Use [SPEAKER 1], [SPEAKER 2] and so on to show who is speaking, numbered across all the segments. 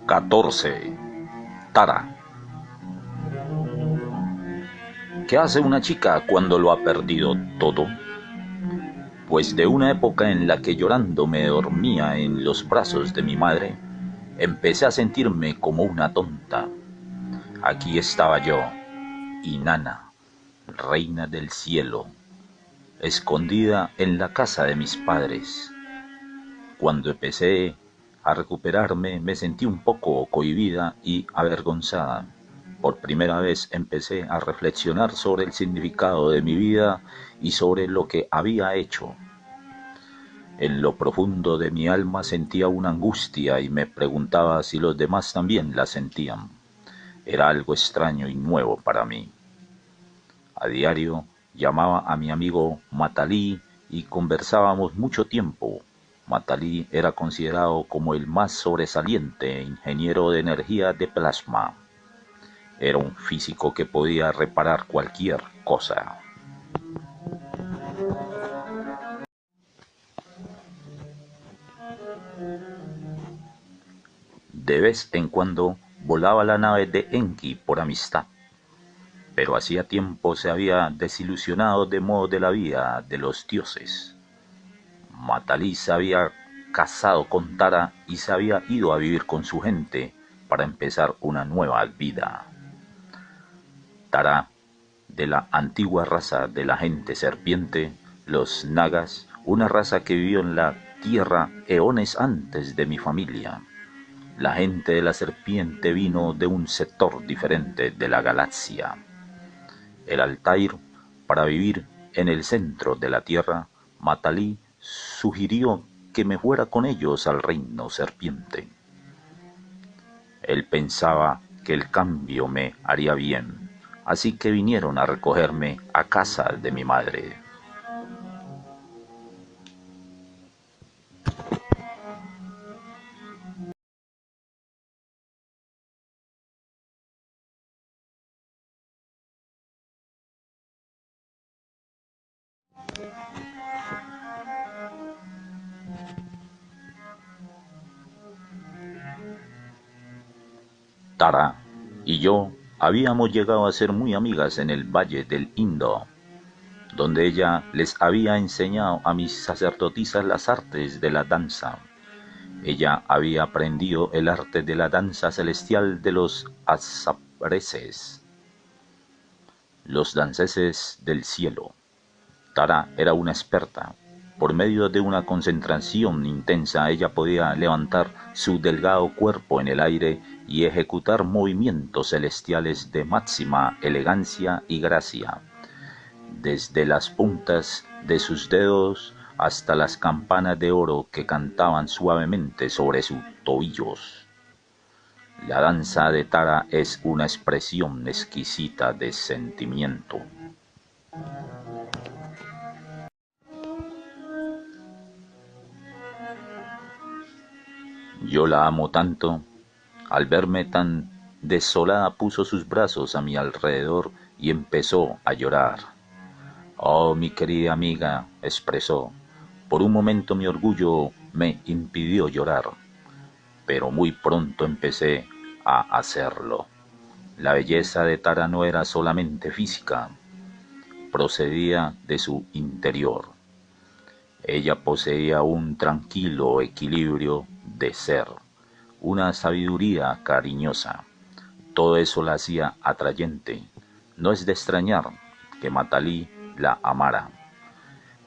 [SPEAKER 1] 14. Tara. ¿Qué hace una chica cuando lo ha perdido todo? Pues de una época en la que llorando me dormía en los brazos de mi madre, empecé a sentirme como una tonta. Aquí estaba yo, Inanna, reina del cielo, escondida en la casa de mis padres. Cuando empecé a recuperarme, me sentí un poco cohibida y avergonzada. Por primera vez empecé a reflexionar sobre el significado de mi vida y sobre lo que había hecho. En lo profundo de mi alma sentía una angustia y me preguntaba si los demás también la sentían. Era algo extraño y nuevo para mí. A diario llamaba a mi amigo Matalí y conversábamos mucho tiempo. Matalí era considerado como el más sobresaliente ingeniero de energía de plasma. Era un físico que podía reparar cualquier cosa. De vez en cuando volaba la nave de Enki por amistad, pero hacía tiempo se había desilusionado de modo de la vida de los dioses. Matalí se había casado con Tara y se había ido a vivir con su gente para empezar una nueva vida. Tara, de la antigua raza de la gente serpiente, los Nagas, una raza que vivió en la tierra eones antes de mi familia. La gente de la serpiente vino de un sector diferente de la galaxia. El Altair, para vivir en el centro de la tierra, Matalí sugirió que me fuera con ellos al reino serpiente. Él pensaba que el cambio me haría bien, así que vinieron a recogerme a casa de mi madre. Tara y yo habíamos llegado a ser muy amigas en el Valle del Indo, donde ella les había enseñado a mis sacerdotisas las artes de la danza. Ella había aprendido el arte de la danza celestial de los azapreses, los danceses del cielo. Tara era una experta. Por medio de una concentración intensa, ella podía levantar su delgado cuerpo en el aire y ejecutar movimientos celestiales de máxima elegancia y gracia, desde las puntas de sus dedos hasta las campanas de oro que cantaban suavemente sobre sus tobillos. La danza de Tara es una expresión exquisita de sentimiento. Yo la amo tanto. Al verme tan desolada puso sus brazos a mi alrededor y empezó a llorar. Oh, mi querida amiga, expresó. Por un momento mi orgullo me impidió llorar, pero muy pronto empecé a hacerlo. La belleza de Tara no era solamente física, procedía de su interior. Ella poseía un tranquilo equilibrio de ser, una sabiduría cariñosa. Todo eso la hacía atrayente. No es de extrañar que Matalí la amara.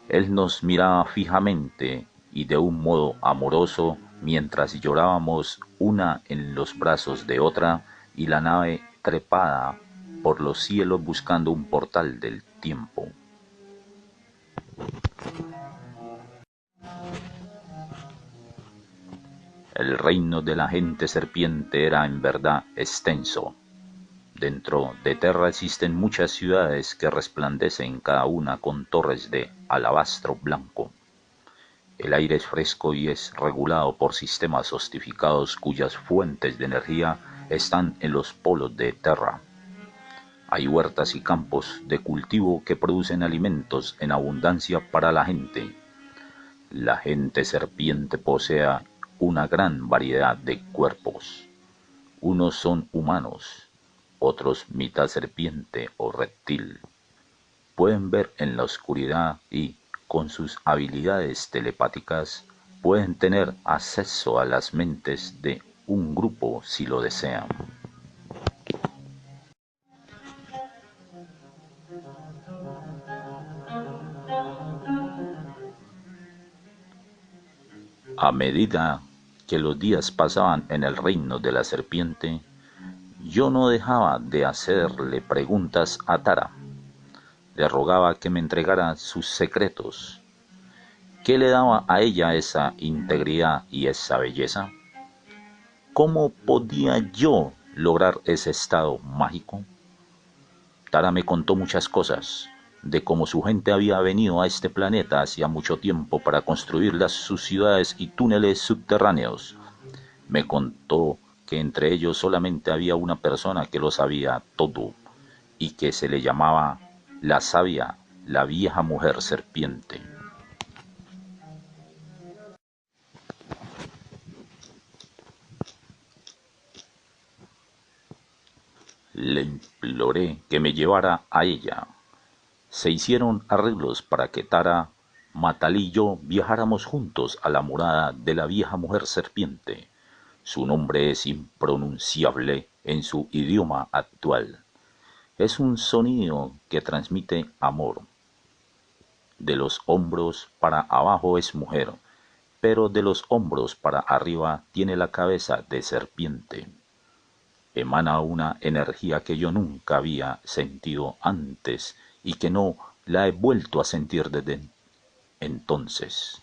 [SPEAKER 1] Él nos miraba fijamente y de un modo amoroso mientras llorábamos una en los brazos de otra y la nave trepada por los cielos buscando un portal del tiempo. El reino de la gente serpiente era en verdad extenso. Dentro de Terra existen muchas ciudades que resplandecen cada una con torres de alabastro blanco. El aire es fresco y es regulado por sistemas sofisticados cuyas fuentes de energía están en los polos de Terra. Hay huertas y campos de cultivo que producen alimentos en abundancia para la gente. La gente serpiente posee una gran variedad de cuerpos. Unos son humanos, otros mitad serpiente o reptil. Pueden ver en la oscuridad y, con sus habilidades telepáticas, pueden tener acceso a las mentes de un grupo si lo desean. A medida que los días pasaban en el reino de la serpiente, yo no dejaba de hacerle preguntas a Tara. Le rogaba que me entregara sus secretos. ¿Qué le daba a ella esa integridad y esa belleza? ¿Cómo podía yo lograr ese estado mágico? Tara me contó muchas cosas, de cómo su gente había venido a este planeta hacía mucho tiempo para construir sus ciudades y túneles subterráneos. Me contó que entre ellos solamente había una persona que lo sabía todo y que se le llamaba la sabia, la vieja mujer serpiente. Le imploré que me llevara a ella. Se hicieron arreglos para que Tara, Matal y yo viajáramos juntos a la morada de la vieja mujer serpiente. Su nombre es impronunciable en su idioma actual. Es un sonido que transmite amor. De los hombros para abajo es mujer, pero de los hombros para arriba tiene la cabeza de serpiente. Emana una energía que yo nunca había sentido antes y que no la he vuelto a sentir desde entonces.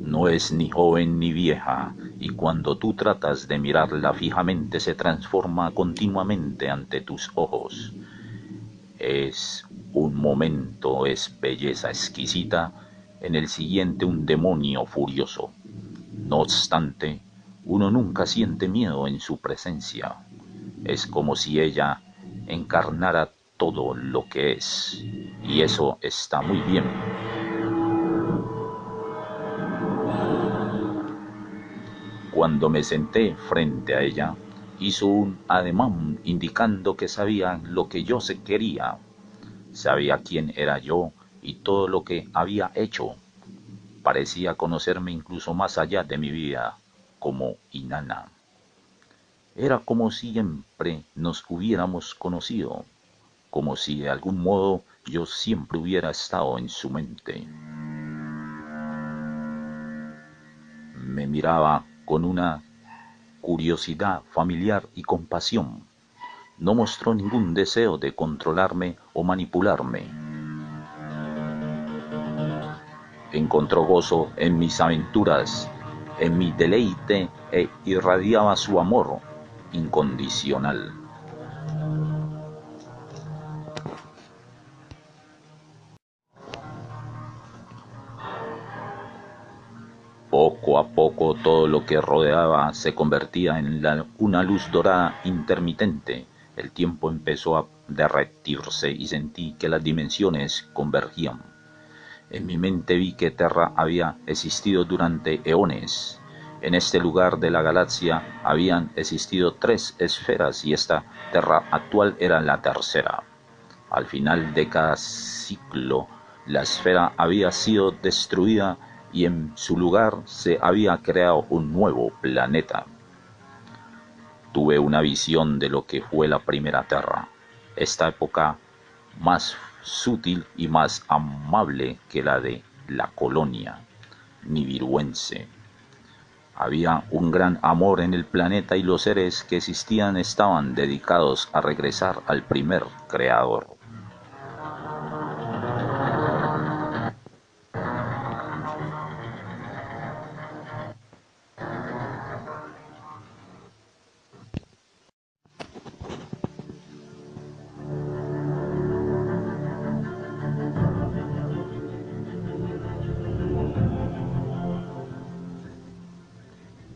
[SPEAKER 1] No es ni joven ni vieja, y cuando tú tratas de mirarla fijamente se transforma continuamente ante tus ojos. Es un momento, es belleza exquisita, en el siguiente un demonio furioso. No obstante, uno nunca siente miedo en su presencia. Es como si ella encarnara todo lo que es, y eso está muy bien. Cuando me senté frente a ella, hizo un ademán indicando que sabía lo que yo se quería. Sabía quién era yo y todo lo que había hecho. Parecía conocerme incluso más allá de mi vida como Inanna. Era como si siempre nos hubiéramos conocido, como si de algún modo yo siempre hubiera estado en su mente. Me miraba con una curiosidad familiar y compasión. No mostró ningún deseo de controlarme o manipularme. Encontró gozo en mis aventuras, en mi deleite e irradiaba su amor incondicional. Poco a poco todo lo que rodeaba se convertía en una luz dorada intermitente. El tiempo empezó a derretirse y sentí que las dimensiones convergían. En mi mente vi que Terra había existido durante eones. En este lugar de la galaxia habían existido 3 esferas y esta Terra actual era la tercera. Al final de cada ciclo, la esfera había sido destruida y en su lugar se había creado un nuevo planeta. Tuve una visión de lo que fue la primera Terra, esta época más sutil y más amable que la de la colonia nibiruense. Había un gran amor en el planeta y los seres que existían estaban dedicados a regresar al primer creador.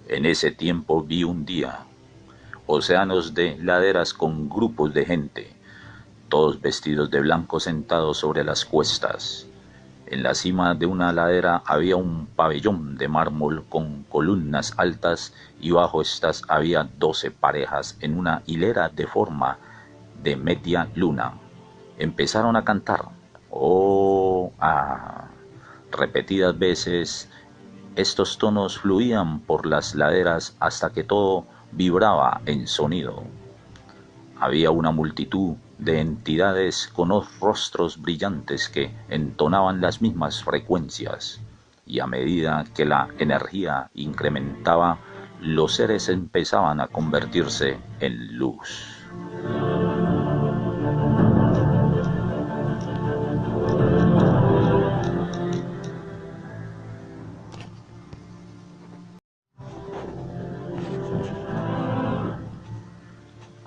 [SPEAKER 1] En ese tiempo vi un día océanos de laderas con grupos de gente, todos vestidos de blanco sentados sobre las cuestas. En la cima de una ladera había un pabellón de mármol con columnas altas y bajo estas había 12 parejas en una hilera de forma de media luna. Empezaron a cantar, oh, ah. Repetidas veces estos tonos fluían por las laderas hasta que todo vibraba en sonido. Había una multitud de entidades con rostros brillantes que entonaban las mismas frecuencias, y a medida que la energía incrementaba, los seres empezaban a convertirse en luz.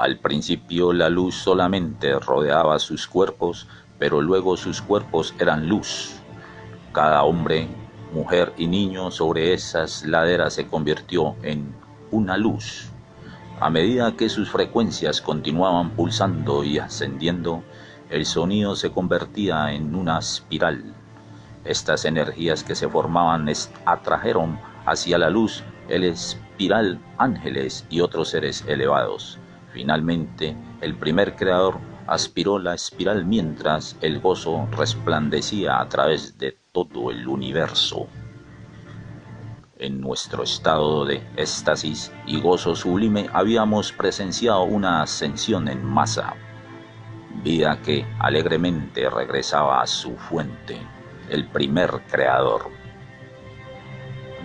[SPEAKER 1] Al principio la luz solamente rodeaba sus cuerpos, pero luego sus cuerpos eran luz. Cada hombre, mujer y niño sobre esas laderas se convirtió en una luz. A medida que sus frecuencias continuaban pulsando y ascendiendo, el sonido se convertía en una espiral. Estas energías que se formaban atrajeron hacia la luz el espiral ángeles y otros seres elevados. Finalmente, el primer creador aspiró la espiral mientras el gozo resplandecía a través de todo el universo. En nuestro estado de éxtasis y gozo sublime habíamos presenciado una ascensión en masa, vida que alegremente regresaba a su fuente, el primer creador.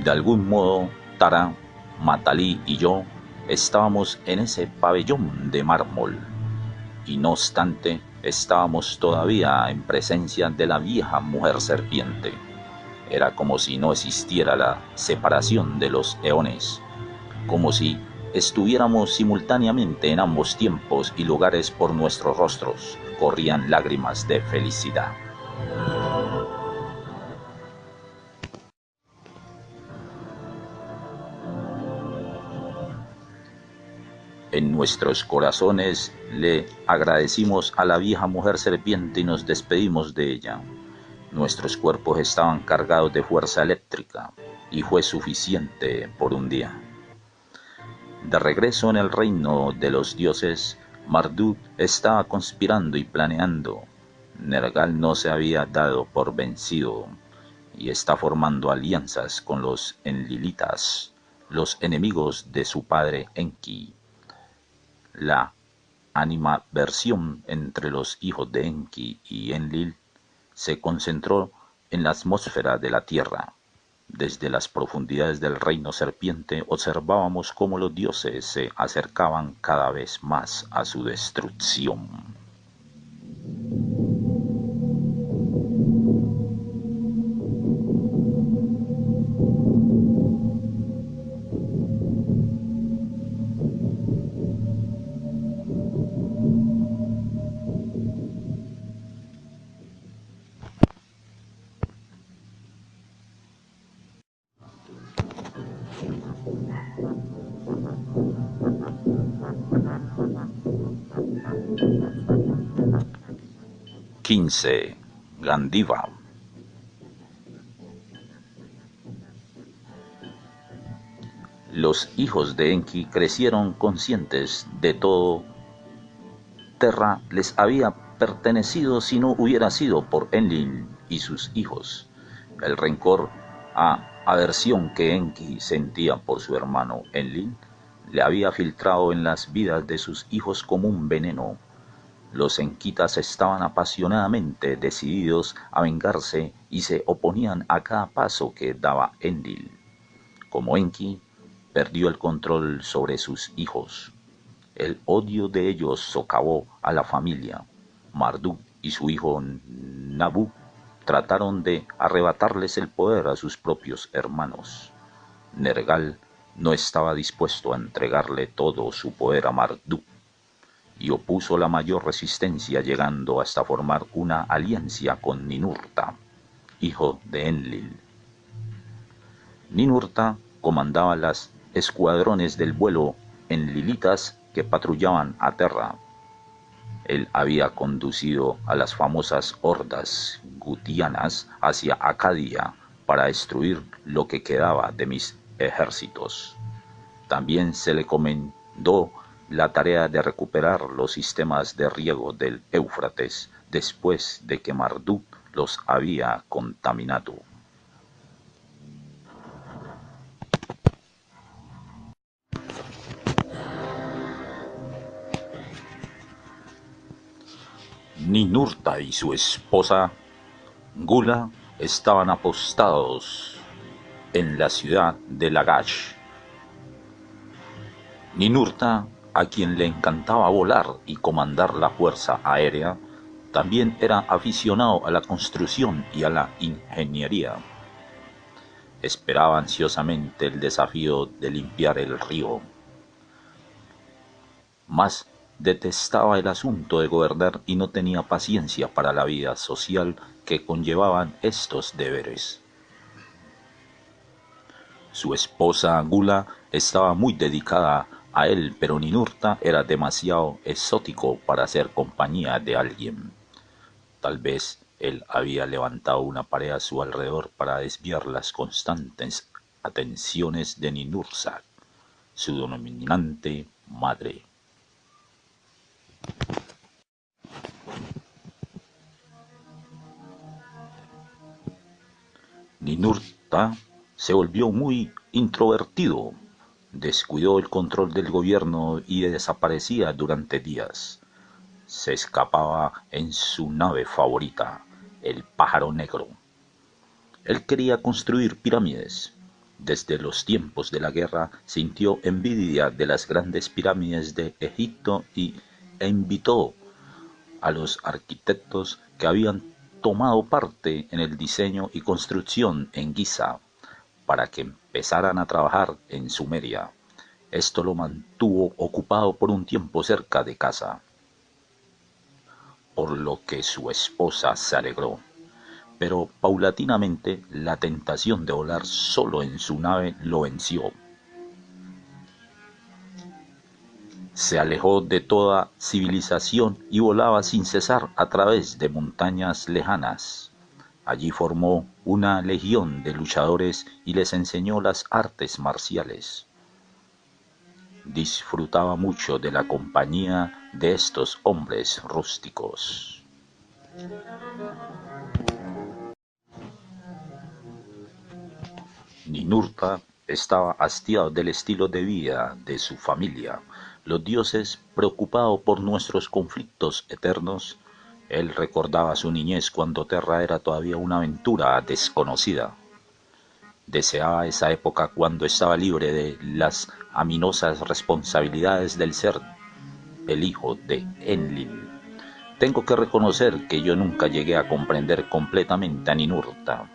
[SPEAKER 1] De algún modo, Tara, Matalí y yo estábamos en ese pabellón de mármol, y no obstante estábamos todavía en presencia de la vieja mujer serpiente. Era como si no existiera la separación de los eones, como si estuviéramos simultáneamente en ambos tiempos y lugares. Por nuestros rostros corrían lágrimas de felicidad. En nuestros corazones le agradecimos a la vieja mujer serpiente y nos despedimos de ella. Nuestros cuerpos estaban cargados de fuerza eléctrica y fue suficiente por un día. De regreso en el reino de los dioses, Marduk estaba conspirando y planeando. Nergal no se había dado por vencido y está formando alianzas con los Enlilitas, los enemigos de su padre Enki. La animadversión entre los hijos de Enki y Enlil se concentró en la atmósfera de la tierra. Desde las profundidades del reino serpiente observábamos cómo los dioses se acercaban cada vez más a su destrucción. XV. Gandiva. Los hijos de Enki crecieron conscientes de todo. Terra les había pertenecido si no hubiera sido por Enlil y sus hijos. El rencor aversión que Enki sentía por su hermano Enlil le había filtrado en las vidas de sus hijos como un veneno. Los enquitas estaban apasionadamente decididos a vengarse y se oponían a cada paso que daba Enlil. Como Enki perdió el control sobre sus hijos, el odio de ellos socavó a la familia. Marduk y su hijo Nabu trataron de arrebatarles el poder a sus propios hermanos. Nergal no estaba dispuesto a entregarle todo su poder a Marduk y opuso la mayor resistencia, llegando hasta formar una alianza con Ninurta, hijo de Enlil. Ninurta comandaba las escuadrones del vuelo en Lilitas que patrullaban a terra. Él había conducido a las famosas hordas gutianas hacia Acadia para destruir lo que quedaba de mis ejércitos. También se le encomendó la tarea de recuperar los sistemas de riego del Éufrates después de que Marduk los había contaminado. Ninurta y su esposa Gula estaban apostados en la ciudad de Lagash. Ninurta, a quien le encantaba volar y comandar la fuerza aérea, también era aficionado a la construcción y a la ingeniería. Esperaba ansiosamente el desafío de limpiar el río. Mas detestaba el asunto de gobernar y no tenía paciencia para la vida social que conllevaban estos deberes. Su esposa Gula estaba muy dedicada a él, pero Ninurta era demasiado exótico para ser compañía de alguien. Tal vez él había levantado una pared a su alrededor para desviar las constantes atenciones de Ninurta, su dominante madre. Ninurta se volvió muy introvertido, descuidó el control del gobierno y desaparecía durante días. Se escapaba en su nave favorita, el pájaro negro. Él quería construir pirámides. Desde los tiempos de la guerra sintió envidia de las grandes pirámides de Egipto e invitó a los arquitectos que habían tomado parte en el diseño y construcción en Giza para que empezaran a trabajar en Sumeria. Esto lo mantuvo ocupado por un tiempo cerca de casa, por lo que su esposa se alegró. Pero paulatinamente la tentación de volar solo en su nave lo venció. Se alejó de toda civilización y volaba sin cesar a través de montañas lejanas. Allí formó una legión de luchadores y les enseñó las artes marciales. Disfrutaba mucho de la compañía de estos hombres rústicos. Ninurta estaba hastiado del estilo de vida de su familia. Los dioses, preocupados por nuestros conflictos eternos, él recordaba su niñez cuando Terra era todavía una aventura desconocida. Deseaba esa época cuando estaba libre de las aminosas responsabilidades del ser el hijo de Enlil. Tengo que reconocer que yo nunca llegué a comprender completamente a Ninurta.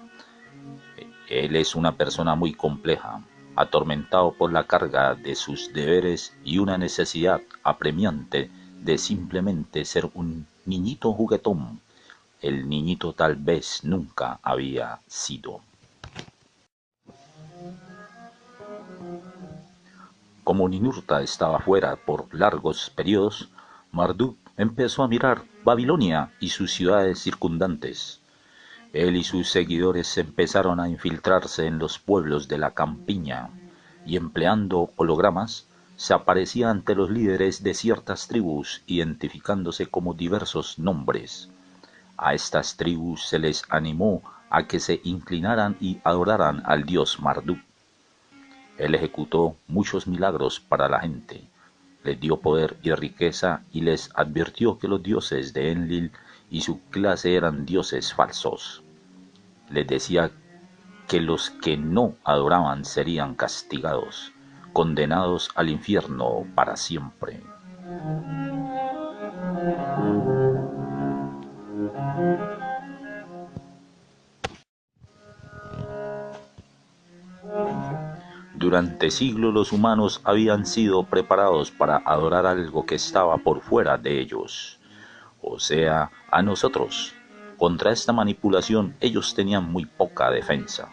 [SPEAKER 1] Él es una persona muy compleja, atormentado por la carga de sus deberes y una necesidad apremiante de simplemente ser un niñito juguetón. El niñito tal vez nunca había sido. Como Ninurta estaba fuera por largos periodos, Marduk empezó a mirar Babilonia y sus ciudades circundantes. Él y sus seguidores empezaron a infiltrarse en los pueblos de la campiña y empleando hologramas se aparecía ante los líderes de ciertas tribus identificándose como diversos nombres. A estas tribus se les animó a que se inclinaran y adoraran al dios Marduk. Él ejecutó muchos milagros para la gente, les dio poder y riqueza y les advirtió que los dioses de Enlil y su clase eran dioses falsos. Les decía que los que no adoraban serían castigados, condenados al infierno para siempre. Durante siglos los humanos habían sido preparados para adorar algo que estaba por fuera de ellos, o sea, a nosotros. Contra esta manipulación ellos tenían muy poca defensa.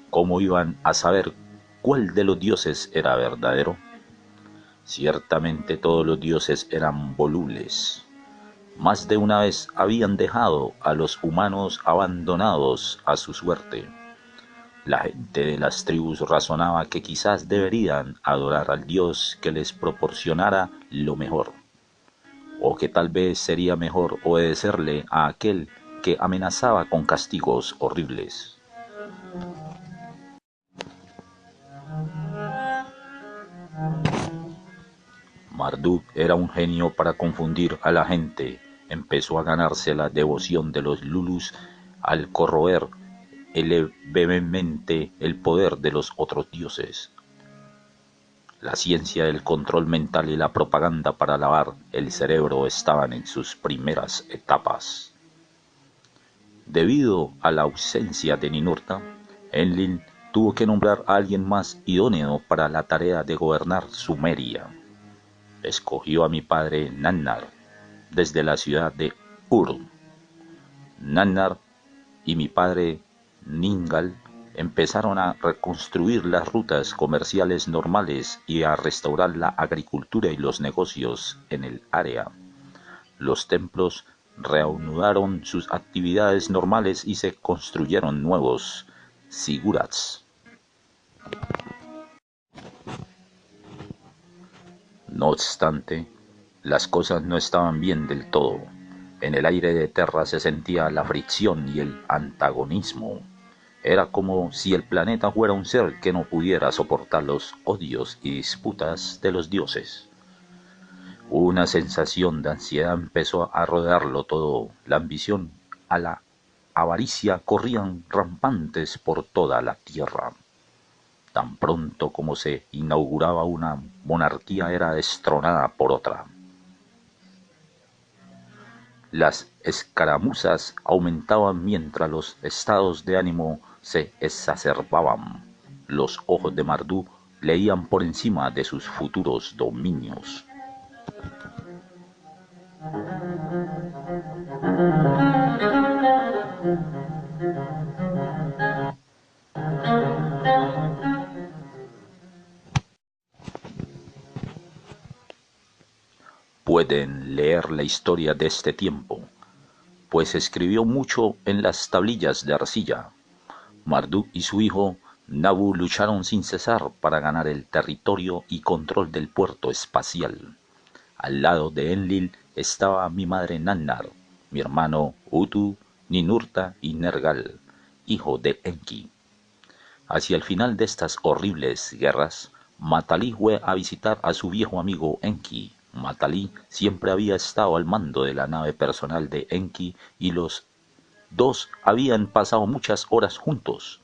[SPEAKER 1] ¿Cómo iban a saber ¿cuál de los dioses era verdadero? Ciertamente todos los dioses eran volubles. Más de una vez habían dejado a los humanos abandonados a su suerte. La gente de las tribus razonaba que quizás deberían adorar al dios que les proporcionara lo mejor, o que tal vez sería mejor obedecerle a aquel que amenazaba con castigos horribles. Marduk era un genio para confundir a la gente. Empezó a ganarse la devoción de los Lulus al corroer levemente el poder de los otros dioses. La ciencia del control mental y la propaganda para lavar el cerebro estaban en sus primeras etapas. Debido a la ausencia de Ninurta, Enlil tuvo que nombrar a alguien más idóneo para la tarea de gobernar Sumeria. Escogió a mi padre Nannar, desde la ciudad de Ur. Nannar y mi padre Ningal empezaron a reconstruir las rutas comerciales normales y a restaurar la agricultura y los negocios en el área. Los templos reanudaron sus actividades normales y se construyeron nuevos zigurats. No obstante, las cosas no estaban bien del todo. En el aire de Terra se sentía la fricción y el antagonismo. Era como si el planeta fuera un ser que no pudiera soportar los odios y disputas de los dioses. Una sensación de ansiedad empezó a rodearlo todo. La ambición a la avaricia corrían rampantes por toda la tierra. Tan pronto como se inauguraba una monarquía era destronada por otra. Las escaramuzas aumentaban mientras los estados de ánimo se exacerbaban. Los ojos de Marduk leían por encima de sus futuros dominios. Pueden leer la historia de este tiempo, pues escribió mucho en las tablillas de arcilla. Marduk y su hijo Nabu lucharon sin cesar para ganar el territorio y control del puerto espacial. Al lado de Enlil estaba mi madre Nannar, mi hermano Utu, Ninurta y Nergal, hijo de Enki. Hacia el final de estas horribles guerras, Matali fue a visitar a su viejo amigo Enki. Matali siempre había estado al mando de la nave personal de Enki y los dos habían pasado muchas horas juntos.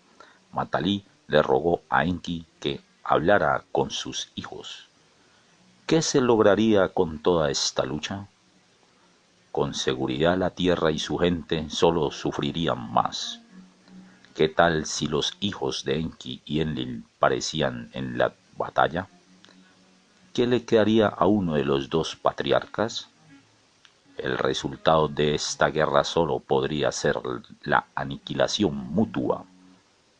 [SPEAKER 1] Matali le rogó a Enki que hablara con sus hijos. ¿Qué se lograría con toda esta lucha? Con seguridad la tierra y su gente solo sufrirían más. ¿Qué tal si los hijos de Enki y Enlil perecían en la batalla? ¿Qué le quedaría a uno de los dos patriarcas? El resultado de esta guerra solo podría ser la aniquilación mutua,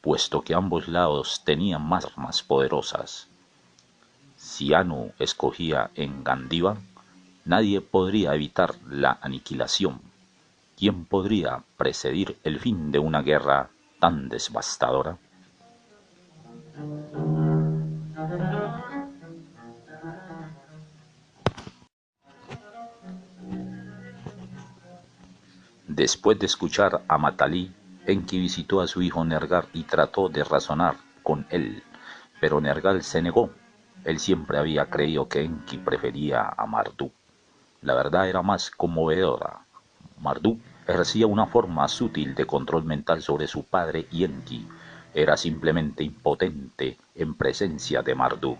[SPEAKER 1] puesto que ambos lados tenían armas poderosas. Si Anu escogía en Gandiva, nadie podría evitar la aniquilación. ¿Quién podría precedir el fin de una guerra tan devastadora? Después de escuchar a Matali, Enki visitó a su hijo Nergal y trató de razonar con él, pero Nergal se negó. Él siempre había creído que Enki prefería a Marduk. La verdad era más conmovedora. Marduk ejercía una forma sutil de control mental sobre su padre y Enki era simplemente impotente en presencia de Marduk.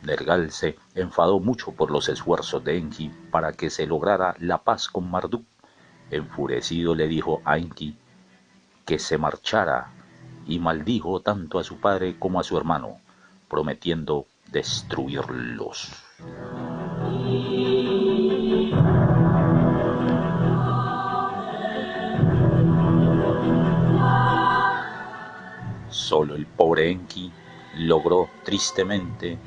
[SPEAKER 1] Nergal se enfadó mucho por los esfuerzos de Enki para que se lograra la paz con Marduk. Enfurecido le dijo a Enki que se marchara y maldijo tanto a su padre como a su hermano, prometiendo destruirlos. Solo el pobre Enki logró tristemente.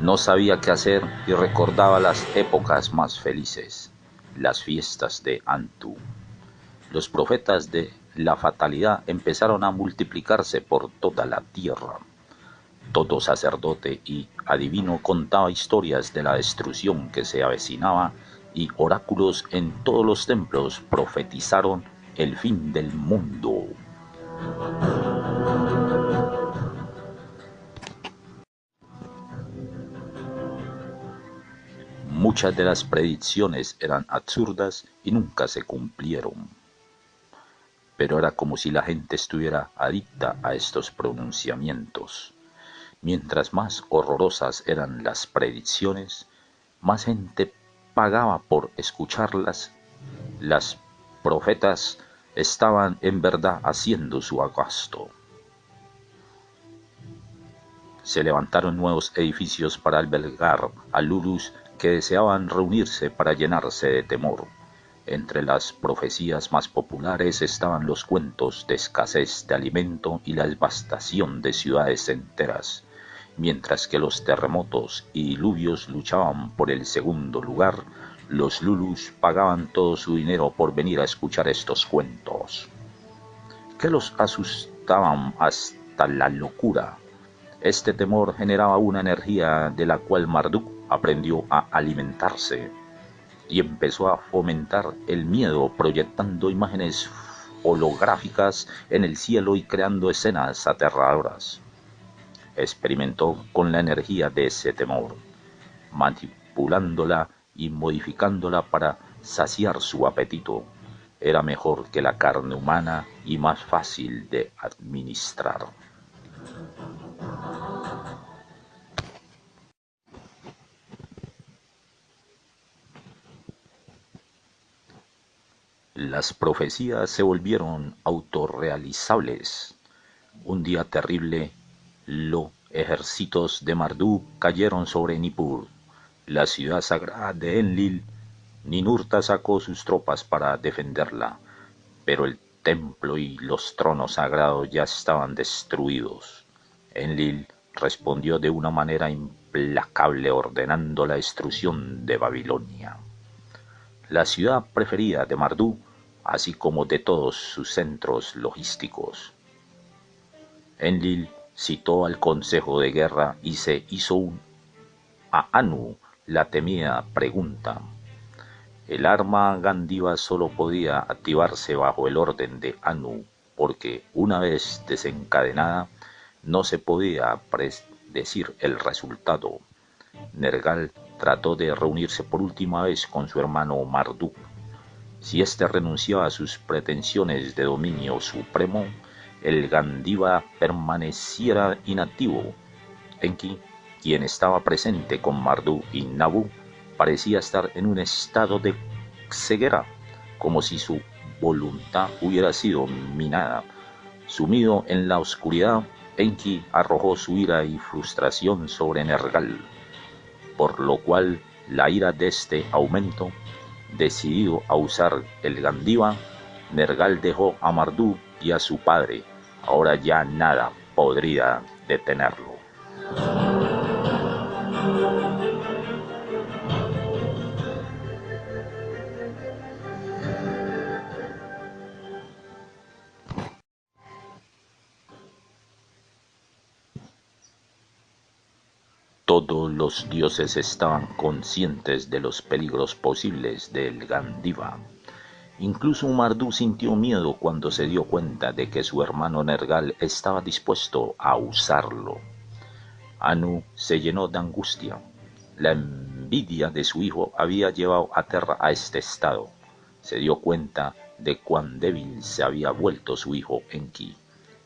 [SPEAKER 1] No sabía qué hacer y recordaba las épocas más felices, las fiestas de Antu. Los profetas de la fatalidad empezaron a multiplicarse por toda la tierra. Todo sacerdote y adivino contaba historias de la destrucción que se avecinaba y oráculos en todos los templos profetizaron el fin del mundo. Muchas de las predicciones eran absurdas y nunca se cumplieron, pero era como si la gente estuviera adicta a estos pronunciamientos. Mientras más horrorosas eran las predicciones, más gente pagaba por escucharlas. Las profetas estaban en verdad haciendo su gasto. Se levantaron nuevos edificios para albergar a lulus que deseaban reunirse para llenarse de temor. Entre las profecías más populares estaban los cuentos de escasez de alimento y la devastación de ciudades enteras, mientras que los terremotos y diluvios luchaban por el segundo lugar. Los lulus pagaban todo su dinero por venir a escuchar estos cuentos, que los asustaban hasta la locura. Este temor generaba una energía de la cual Marduk aprendió a alimentarse y empezó a fomentar el miedo proyectando imágenes holográficas en el cielo y creando escenas aterradoras. Experimentó con la energía de ese temor, manipulándola y modificándola para saciar su apetito. Era mejor que la carne humana y más fácil de administrar. Las profecías se volvieron autorrealizables. Un día terrible, los ejércitos de Marduk cayeron sobre Nippur, la ciudad sagrada de Enlil. Ninurta sacó sus tropas para defenderla, pero el templo y los tronos sagrados ya estaban destruidos. Enlil respondió de una manera implacable ordenando la destrucción de Babilonia, la ciudad preferida de Marduk, así como de todos sus centros logísticos. Enlil citó al consejo de guerra y se hizo a Anu la temida pregunta. El arma Gandiva solo podía activarse bajo el orden de Anu, porque una vez desencadenada no se podía predecir el resultado. Nergal trató de reunirse por última vez con su hermano Marduk. Si éste renunciaba a sus pretensiones de dominio supremo, el Gandiva permaneciera inactivo. Enki, quien estaba presente con Marduk y Nabu, parecía estar en un estado de ceguera, como si su voluntad hubiera sido minada. Sumido en la oscuridad, Enki arrojó su ira y frustración sobre Nergal, por lo cual la ira de este aumentó. Decidido a usar el Gandiva, Nergal dejó a Marduk y a su padre. Ahora ya nada podría detenerlo. Todos los dioses estaban conscientes de los peligros posibles del Gandiva. Incluso Marduk sintió miedo cuando se dio cuenta de que su hermano Nergal estaba dispuesto a usarlo. Anu se llenó de angustia. La envidia de su hijo había llevado a Terra a este estado. Se dio cuenta de cuán débil se había vuelto su hijo Enki,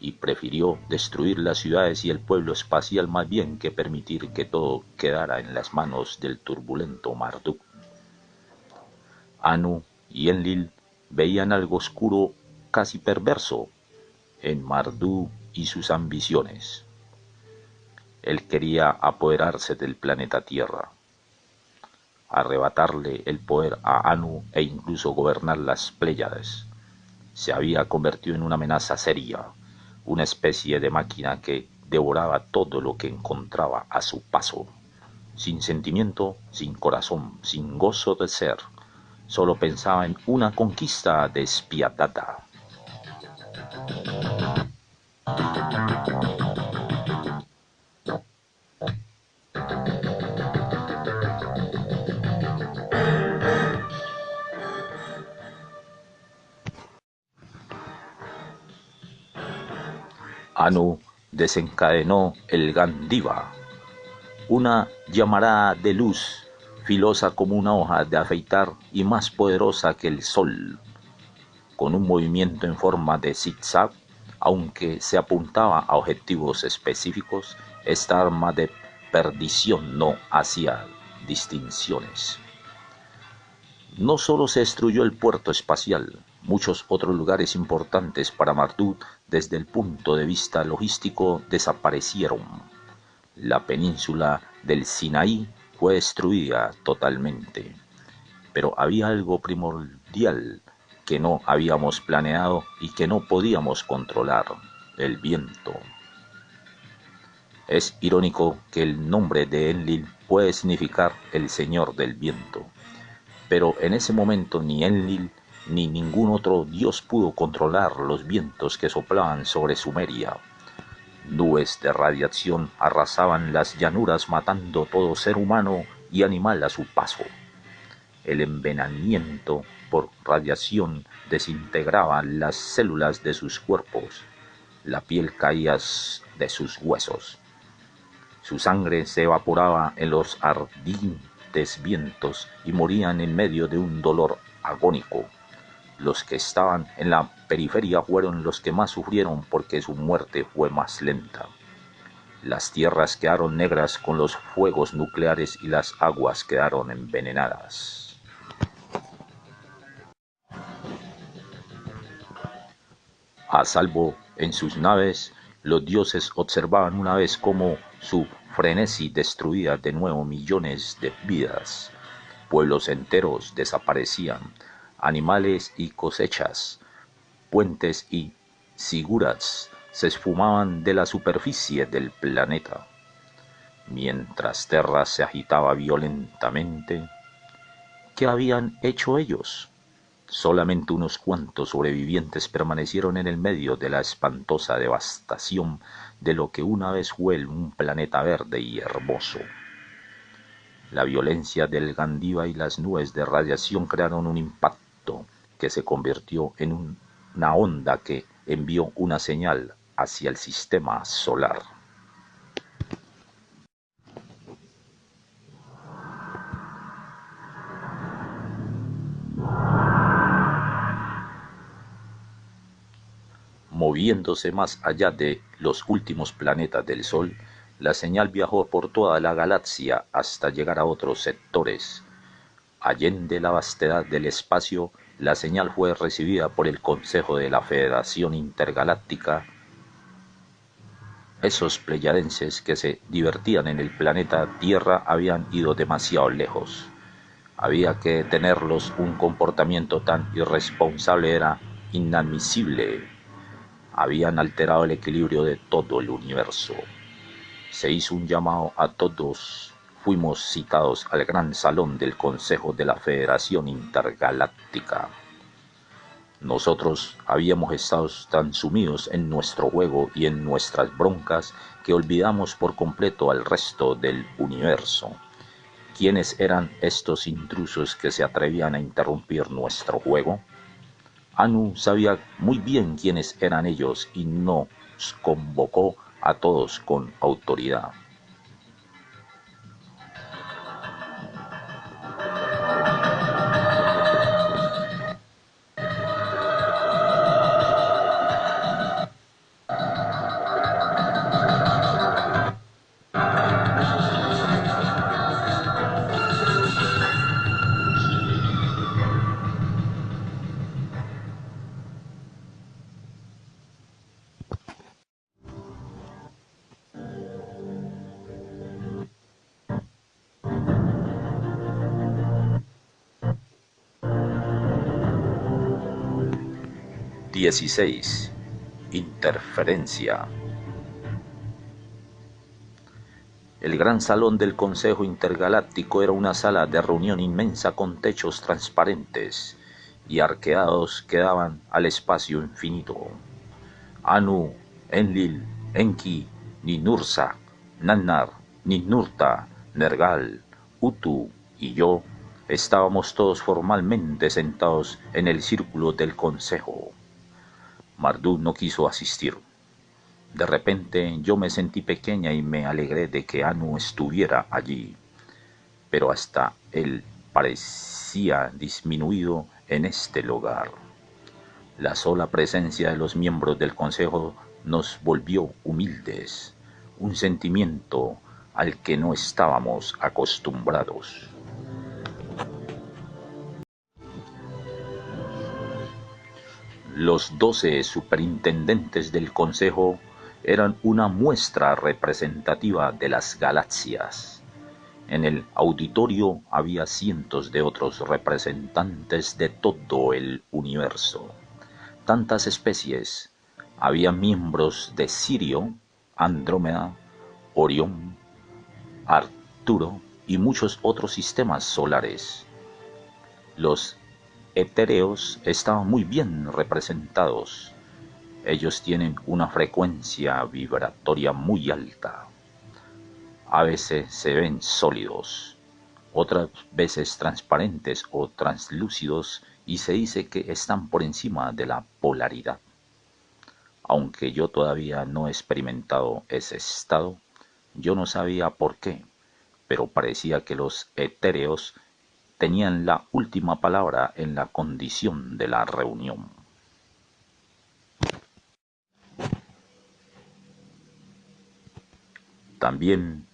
[SPEAKER 1] y prefirió destruir las ciudades y el pueblo espacial más bien que permitir que todo quedara en las manos del turbulento Marduk. Anu y Enlil veían algo oscuro, casi perverso, en Marduk y sus ambiciones. Él quería apoderarse del planeta Tierra, arrebatarle el poder a Anu e incluso gobernar las Pléyades. se había convertido en una amenaza seria, una especie de máquina que devoraba todo lo que encontraba a su paso, sin sentimiento, sin corazón, sin gozo de ser, solo pensaba en una conquista despiadada. Anu desencadenó el Gandiva, una llamarada de luz, filosa como una hoja de afeitar y más poderosa que el sol, con un movimiento en forma de zigzag, aunque se apuntaba a objetivos específicos, esta arma de perdición no hacía distinciones. No solo se destruyó el puerto espacial, muchos otros lugares importantes para Marduk desde el punto de vista logístico desaparecieron. La península del Sinaí fue destruida totalmente, pero había algo primordial que no habíamos planeado y que no podíamos controlar: el viento. Es irónico que el nombre de Enlil puede significar el señor del viento, pero en ese momento ni Enlil ni ningún otro dios pudo controlar los vientos que soplaban sobre Sumeria. Nubes de radiación arrasaban las llanuras, matando todo ser humano y animal a su paso. El envenenamiento por radiación desintegraba las células de sus cuerpos. La piel caía de sus huesos. Su sangre se evaporaba en los ardientes vientos y morían en medio de un dolor agónico. Los que estaban en la periferia fueron los que más sufrieron porque su muerte fue más lenta. Las tierras quedaron negras con los fuegos nucleares y las aguas quedaron envenenadas. A salvo en sus naves, los dioses observaban una vez cómo su frenesí destruía de nuevo millones de vidas. Pueblos enteros desaparecían, animales y cosechas, puentes y siguras se esfumaban de la superficie del planeta. Mientras Terra se agitaba violentamente, ¿qué habían hecho ellos? Solamente unos cuantos sobrevivientes permanecieron en el medio de la espantosa devastación de lo que una vez fue un planeta verde y hermoso. La violencia del Gandiva y las nubes de radiación crearon un impacto que se convirtió en una onda que envió una señal hacia el sistema solar. Moviéndose más allá de los últimos planetas del Sol, la señal viajó por toda la galaxia hasta llegar a otros sectores. Allende la vastedad del espacio, la señal fue recibida por el Consejo de la Federación Intergaláctica. Esos pleyadenses que se divertían en el planeta Tierra habían ido demasiado lejos. Había que detenerlos. Un comportamiento tan irresponsable era inadmisible. Habían alterado el equilibrio de todo el universo. Se hizo un llamado a todos. Fuimos citados al gran salón del Consejo de la Federación Intergaláctica. Nosotros habíamos estado tan sumidos en nuestro juego y en nuestras broncas que olvidamos por completo al resto del universo. ¿Quiénes eran estos intrusos que se atrevían a interrumpir nuestro juego? Anu sabía muy bien quiénes eran ellos y nos convocó a todos con autoridad. 16. Interferencia. El gran salón del Consejo Intergaláctico era una sala de reunión inmensa con techos transparentes y arqueados que daban al espacio infinito. Anu, Enlil, Enki, Ninursa, Nannar, Ninurta, Nergal, Utu y yo estábamos todos formalmente sentados en el círculo del consejo. Marduk no quiso asistir. De repente yo me sentí pequeña y me alegré de que Anu estuviera allí, pero hasta él parecía disminuido en este lugar. La sola presencia de los miembros del consejo nos volvió humildes, un sentimiento al que no estábamos acostumbrados. Los 12 superintendentes del consejo eran una muestra representativa de las galaxias. En el auditorio había cientos de otros representantes de todo el universo. Tantas especies. Había miembros de Sirio, Andrómeda, Orión, Arturo y muchos otros sistemas solares. Los etéreos estaban muy bien representados. Ellos tienen una frecuencia vibratoria muy alta. A veces se ven sólidos, otras veces transparentes o translúcidos, y se dice que están por encima de la polaridad. Aunque yo todavía no he experimentado ese estado, yo no sabía por qué, pero parecía que los etéreos tenían la última palabra en la condición de la reunión. También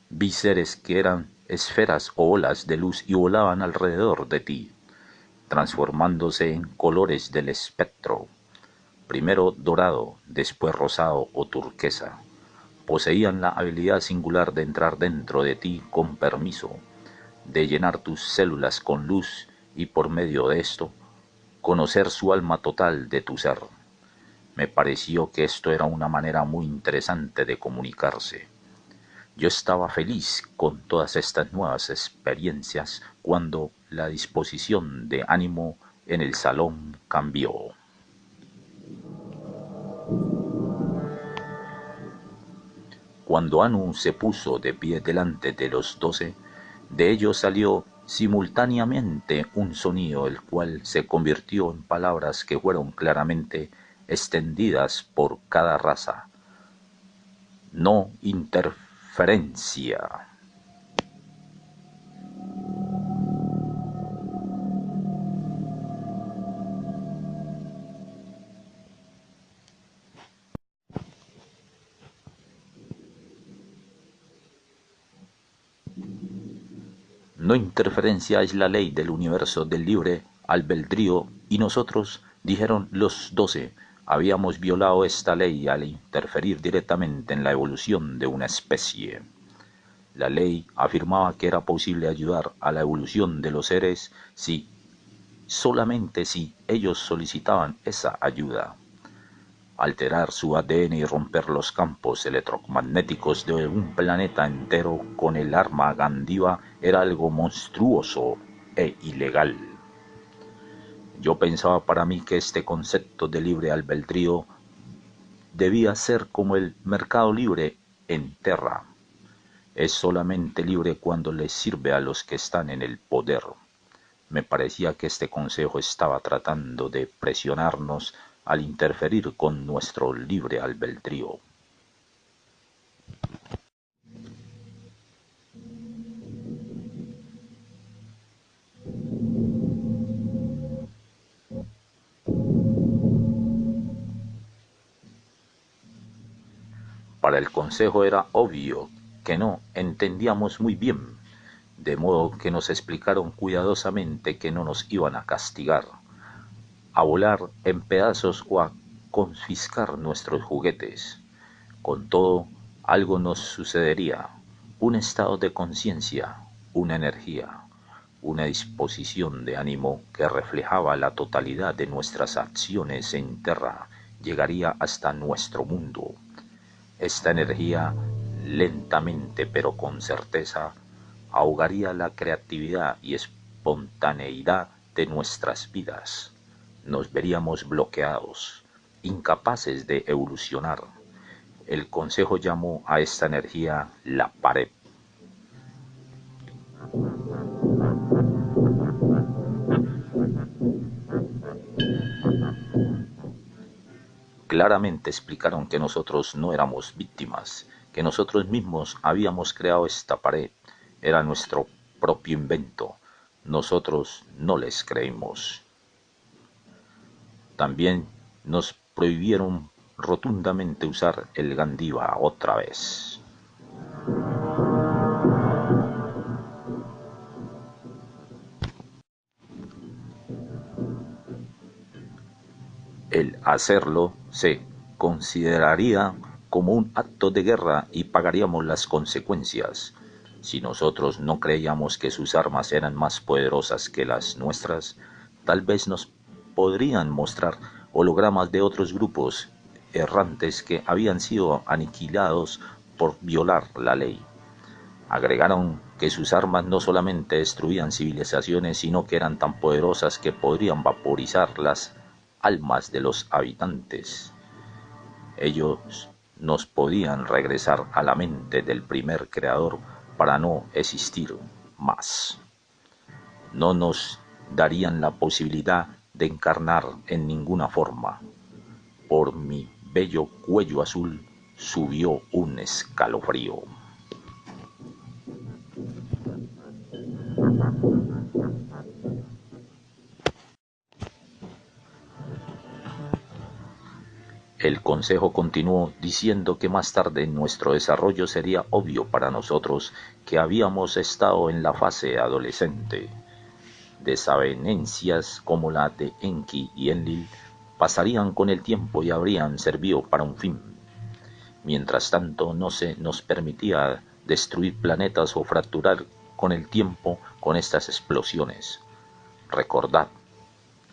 [SPEAKER 1] vi seres que eran esferas o olas de luz y volaban alrededor de ti, transformándose en colores del espectro, primero dorado, después rosado o turquesa. Poseían la habilidad singular de entrar dentro de ti con permiso, de llenar tus células con luz y por medio de esto, conocer su alma total de tu ser. Me pareció que esto era una manera muy interesante de comunicarse. Yo estaba feliz con todas estas nuevas experiencias cuando la disposición de ánimo en el salón cambió. Cuando Anu se puso de pie delante de los 12, de ellos salió simultáneamente un sonido, el cual se convirtió en palabras que fueron claramente extendidas por cada raza. No interferencia. No interferencia es la ley del universo del libre albedrío y nosotros, dijeron los 12, habíamos violado esta ley al interferir directamente en la evolución de una especie. La ley afirmaba que era posible ayudar a la evolución de los seres solamente si ellos solicitaban esa ayuda. Alterar su ADN y romper los campos electromagnéticos de un planeta entero con el arma Gandiva era algo monstruoso e ilegal. Yo pensaba para mí que este concepto de libre albedrío debía ser como el mercado libre en Terra. Es solamente libre cuando les sirve a los que están en el poder. Me parecía que este consejo estaba tratando de presionarnos al interferir con nuestro libre albedrío. Para el consejo era obvio que no entendíamos muy bien, de modo que nos explicaron cuidadosamente que no nos iban a castigar, a volar en pedazos o a confiscar nuestros juguetes. Con todo, algo nos sucedería, un estado de conciencia, una energía, una disposición de ánimo que reflejaba la totalidad de nuestras acciones en Terra llegaría hasta nuestro mundo. Esta energía, lentamente pero con certeza, ahogaría la creatividad y espontaneidad de nuestras vidas. Nos veríamos bloqueados, incapaces de evolucionar. El Consejo llamó a esta energía la pared. Claramente explicaron que nosotros no éramos víctimas, que nosotros mismos habíamos creado esta pared, era nuestro propio invento. Nosotros no les creímos. También nos prohibieron rotundamente usar el Gandiva otra vez. El hacerlo se consideraría como un acto de guerra y pagaríamos las consecuencias. Si nosotros no creíamos que sus armas eran más poderosas que las nuestras, tal vez nos podrían mostrar hologramas de otros grupos errantes que habían sido aniquilados por violar la ley. Agregaron que sus armas no solamente destruían civilizaciones, sino que eran tan poderosas que podrían vaporizar las almas de los habitantes. Ellos nos podían regresar a la mente del primer creador para no existir más. No nos darían la posibilidad de encarnar en ninguna forma. Por mi bello cuello azul subió un escalofrío. El Consejo continuó diciendo que más tarde en nuestro desarrollo sería obvio para nosotros que habíamos estado en la fase adolescente. Desavenencias como la de Enki y Enlil pasarían con el tiempo y habrían servido para un fin. Mientras tanto, no se nos permitía destruir planetas o fracturar con el tiempo con estas explosiones. Recordad.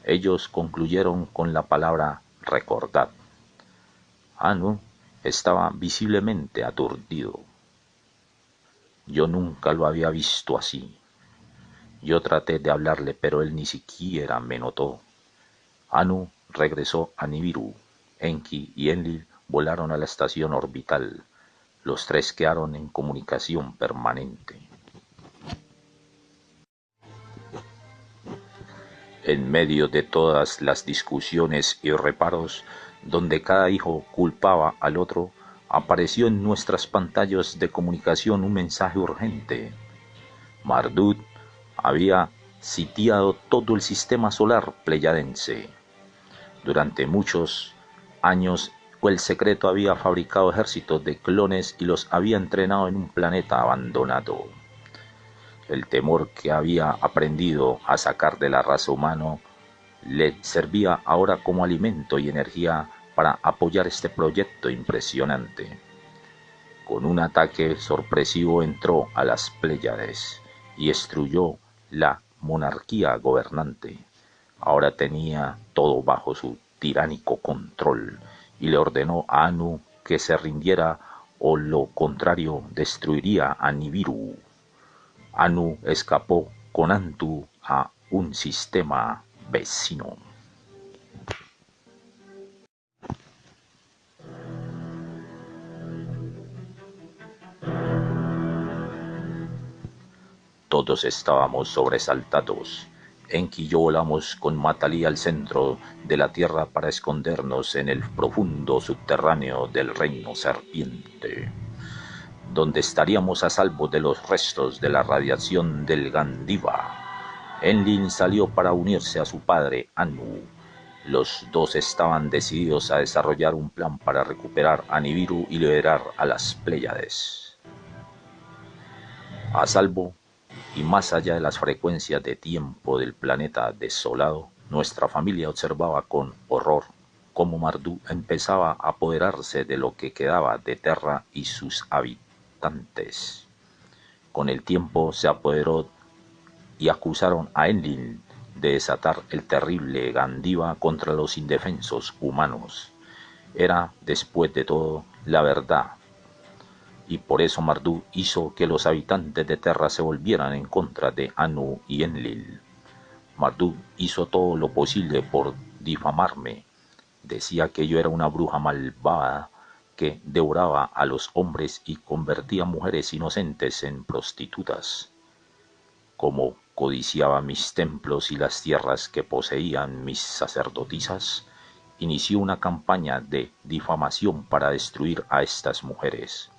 [SPEAKER 1] Ellos concluyeron con la palabra recordad. Anu estaba visiblemente aturdido. Yo nunca lo había visto así. Yo traté de hablarle, pero él ni siquiera me notó. Anu regresó a Nibiru. Enki y Enlil volaron a la estación orbital. Los tres quedaron en comunicación permanente. En medio de todas las discusiones y reparos, donde cada hijo culpaba al otro, apareció en nuestras pantallas de comunicación un mensaje urgente. Marduk había sitiado todo el sistema solar pleyadense. Durante muchos años, el secreto había fabricado ejércitos de clones y los había entrenado en un planeta abandonado. El temor que había aprendido a sacar de la raza humana le servía ahora como alimento y energía para apoyar este proyecto impresionante. Con un ataque sorpresivo entró a las Pléyades y destruyó la monarquía gobernante. Ahora tenía todo bajo su tiránico control y le ordenó a Anu que se rindiera o lo contrario destruiría a Nibiru. Anu escapó con Antu a un sistema vecino. Todos estábamos sobresaltados. Enki y yo volamos con Matalí al centro de la Tierra para escondernos en el profundo subterráneo del reino serpiente, donde estaríamos a salvo de los restos de la radiación del Gandiva. Enlil salió para unirse a su padre Anu. Los dos estaban decididos a desarrollar un plan para recuperar a Nibiru y liberar a las Pléyades. A salvo y más allá de las frecuencias de tiempo del planeta desolado, nuestra familia observaba con horror cómo Marduk empezaba a apoderarse de lo que quedaba de Terra y sus habitantes. Con el tiempo se apoderó y acusaron a Enlil de desatar el terrible Gandiva contra los indefensos humanos. Era, después de todo, la verdad, y por eso Marduk hizo que los habitantes de Terra se volvieran en contra de Anu y Enlil. Marduk hizo todo lo posible por difamarme. Decía que yo era una bruja malvada que devoraba a los hombres y convertía mujeres inocentes en prostitutas. Como codiciaba mis templos y las tierras que poseían mis sacerdotisas, inició una campaña de difamación para destruir a estas mujeres.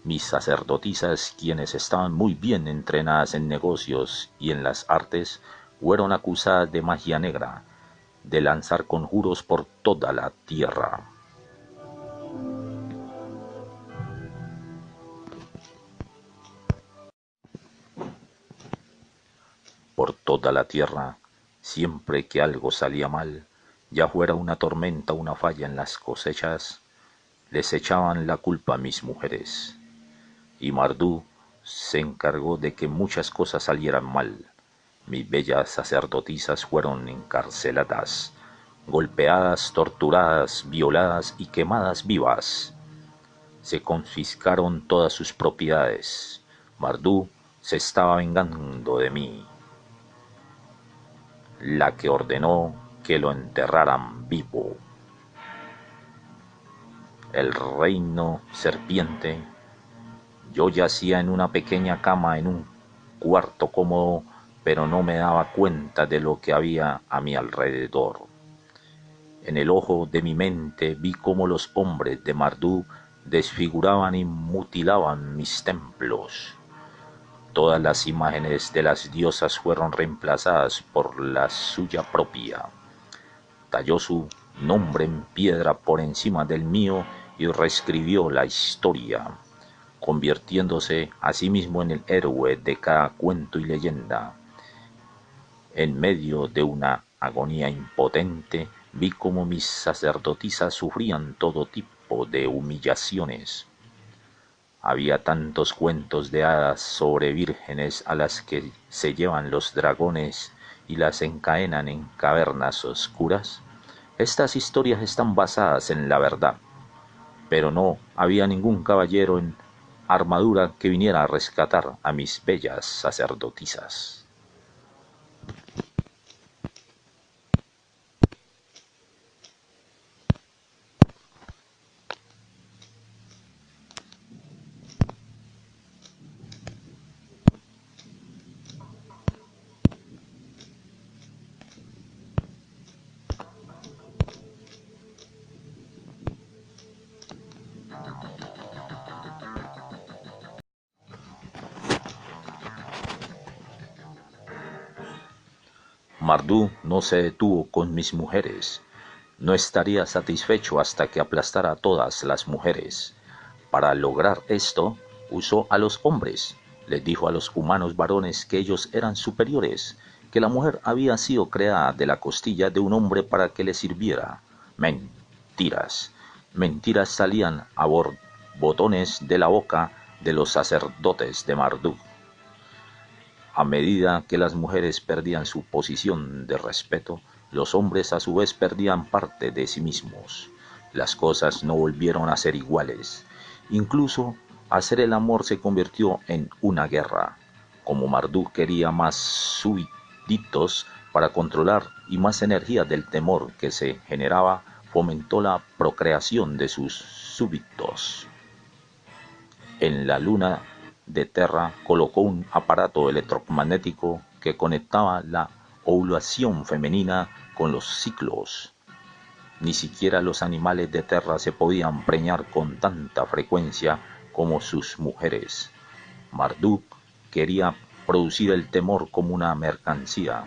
[SPEAKER 1] Mis sacerdotisas, quienes estaban muy bien entrenadas en negocios y en las artes, fueron acusadas de magia negra, de lanzar conjuros por toda la tierra. Por toda la tierra, siempre que algo salía mal, ya fuera una tormenta o una falla en las cosechas, les echaban la culpa a mis mujeres. Y Marduk se encargó de que muchas cosas salieran mal. Mis bellas sacerdotisas fueron encarceladas, golpeadas, torturadas, violadas y quemadas vivas. Se confiscaron todas sus propiedades. Marduk se estaba vengando de mí, la que ordenó que lo enterraran vivo. El reino serpiente. Yo yacía en una pequeña cama en un cuarto cómodo, pero no me daba cuenta de lo que había a mi alrededor. En el ojo de mi mente vi cómo los hombres de Marduk desfiguraban y mutilaban mis templos. Todas las imágenes de las diosas fueron reemplazadas por la suya propia. Talló su nombre en piedra por encima del mío y reescribió la historia, convirtiéndose a sí mismo en el héroe de cada cuento y leyenda. En medio de una agonía impotente, vi cómo mis sacerdotisas sufrían todo tipo de humillaciones. Había tantos cuentos de hadas sobre vírgenes a las que se llevan los dragones y las encadenan en cavernas oscuras. Estas historias están basadas en la verdad, pero no había ningún caballero en armadura que viniera a rescatar a mis bellas sacerdotisas. Marduk no se detuvo con mis mujeres. No estaría satisfecho hasta que aplastara a todas las mujeres. Para lograr esto, usó a los hombres. Les dijo a los humanos varones que ellos eran superiores, que la mujer había sido creada de la costilla de un hombre para que le sirviera. Mentiras. Mentiras salían a borbotones de la boca de los sacerdotes de Marduk. A medida que las mujeres perdían su posición de respeto, los hombres a su vez perdían parte de sí mismos. Las cosas no volvieron a ser iguales. Incluso hacer el amor se convirtió en una guerra. Como Marduk quería más súbditos para controlar y más energía del temor que se generaba, fomentó la procreación de sus súbditos. En la luna de Terra colocó un aparato electromagnético que conectaba la ovulación femenina con los ciclos. Ni siquiera los animales de Terra se podían preñar con tanta frecuencia como sus mujeres. Marduk quería producir el temor como una mercancía,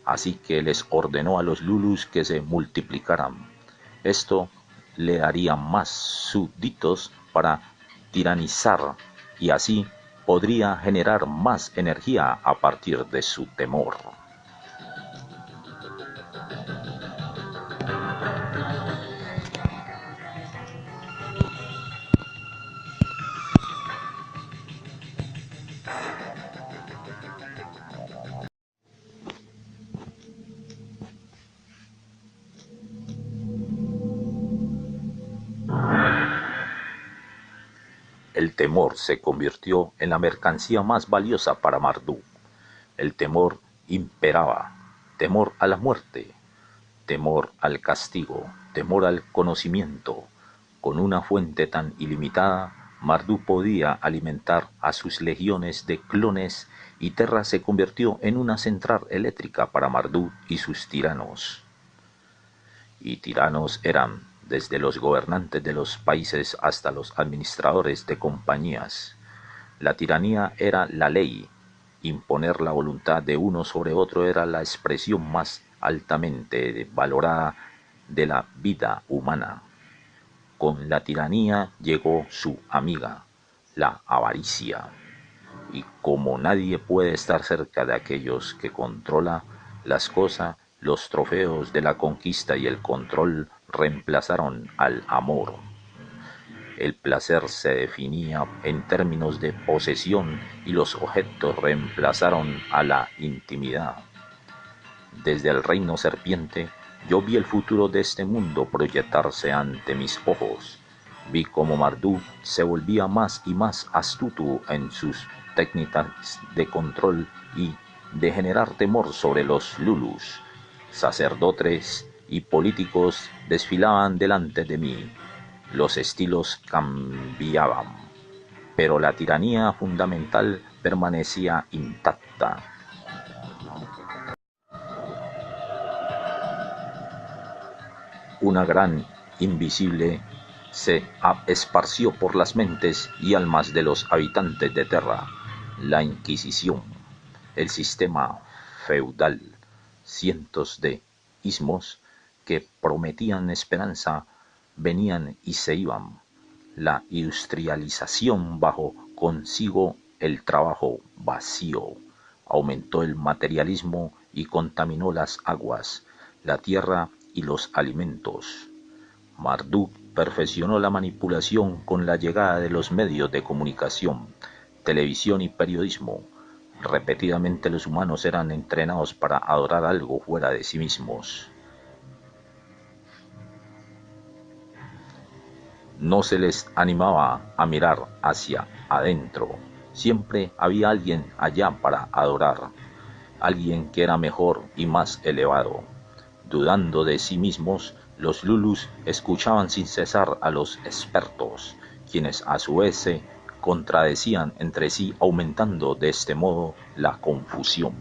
[SPEAKER 1] así que les ordenó a los Lulus que se multiplicaran. Esto le daría más súbditos para tiranizar y así podría generar más energía a partir de su temor. El temor se convirtió en la mercancía más valiosa para Marduk. El temor imperaba, temor a la muerte, temor al castigo, temor al conocimiento. Con una fuente tan ilimitada, Marduk podía alimentar a sus legiones de clones y Terra se convirtió en una central eléctrica para Marduk y sus tiranos. Y tiranos eran desde los gobernantes de los países hasta los administradores de compañías. La tiranía era la ley. Imponer la voluntad de uno sobre otro era la expresión más altamente valorada de la vida humana. Con la tiranía llegó su amiga, la avaricia. Y como nadie puede estar cerca de aquellos que controla las cosas, los trofeos de la conquista y el control reemplazaron al amor. El placer se definía en términos de posesión y los objetos reemplazaron a la intimidad. Desde el reino serpiente, yo vi el futuro de este mundo proyectarse ante mis ojos. Vi cómo Marduk se volvía más y más astuto en sus técnicas de control y de generar temor sobre los Lulus. Sacerdotes y políticos desfilaban delante de mí. Los estilos cambiaban, pero la tiranía fundamental permanecía intacta. Una gran invisible se esparció por las mentes y almas de los habitantes de Terra, la Inquisición, el sistema feudal, cientos de ismos que prometían esperanza venían y se iban. La industrialización bajó consigo el trabajo vacío, aumentó el materialismo y contaminó las aguas, la tierra y los alimentos. Marduk perfeccionó la manipulación con la llegada de los medios de comunicación, televisión y periodismo. Repetidamente los humanos eran entrenados para adorar algo fuera de sí mismos. No se les animaba a mirar hacia adentro. Siempre había alguien allá para adorar, alguien que era mejor y más elevado. Dudando de sí mismos, los Lulus escuchaban sin cesar a los expertos, quienes a su vez se contradecían entre sí, aumentando de este modo la confusión.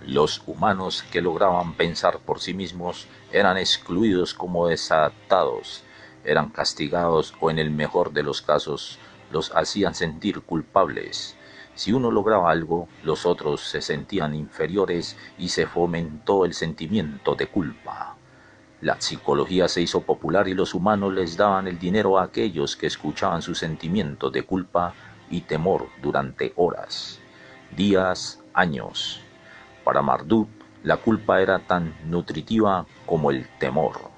[SPEAKER 1] Los humanos que lograban pensar por sí mismos eran excluidos como desadaptados, eran castigados o en el mejor de los casos los hacían sentir culpables. Si uno lograba algo, los otros se sentían inferiores y se fomentó el sentimiento de culpa. La psicología se hizo popular y los humanos les daban el dinero a aquellos que escuchaban sus sentimientos de culpa y temor durante horas, días, años. Para Marduk, la culpa era tan nutritiva como el temor.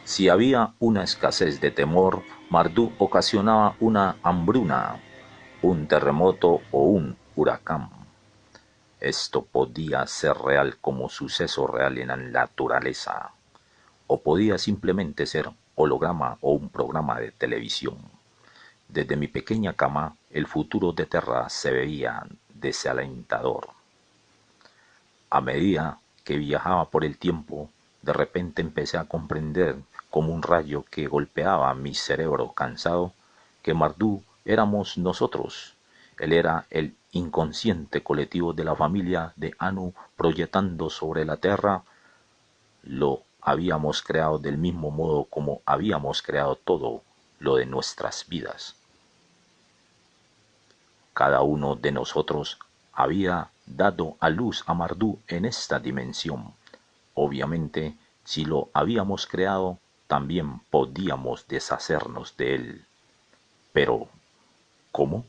[SPEAKER 1] Si había una escasez de temor, Marduk ocasionaba una hambruna, un terremoto o un huracán. Esto podía ser real como suceso real en la naturaleza, o podía simplemente ser holograma o un programa de televisión. Desde mi pequeña cama, el futuro de Terra se veía desalentador. A medida que viajaba por el tiempo, de repente empecé a comprender, como un rayo que golpeaba mi cerebro cansado, que Marduk éramos nosotros. Él era el inconsciente colectivo de la familia de Anu proyectando sobre la Tierra. Lo habíamos creado del mismo modo como habíamos creado todo lo de nuestras vidas. Cada uno de nosotros había dado a luz a Marduk en esta dimensión. Obviamente, si lo habíamos creado, también podíamos deshacernos de él. Pero, ¿cómo?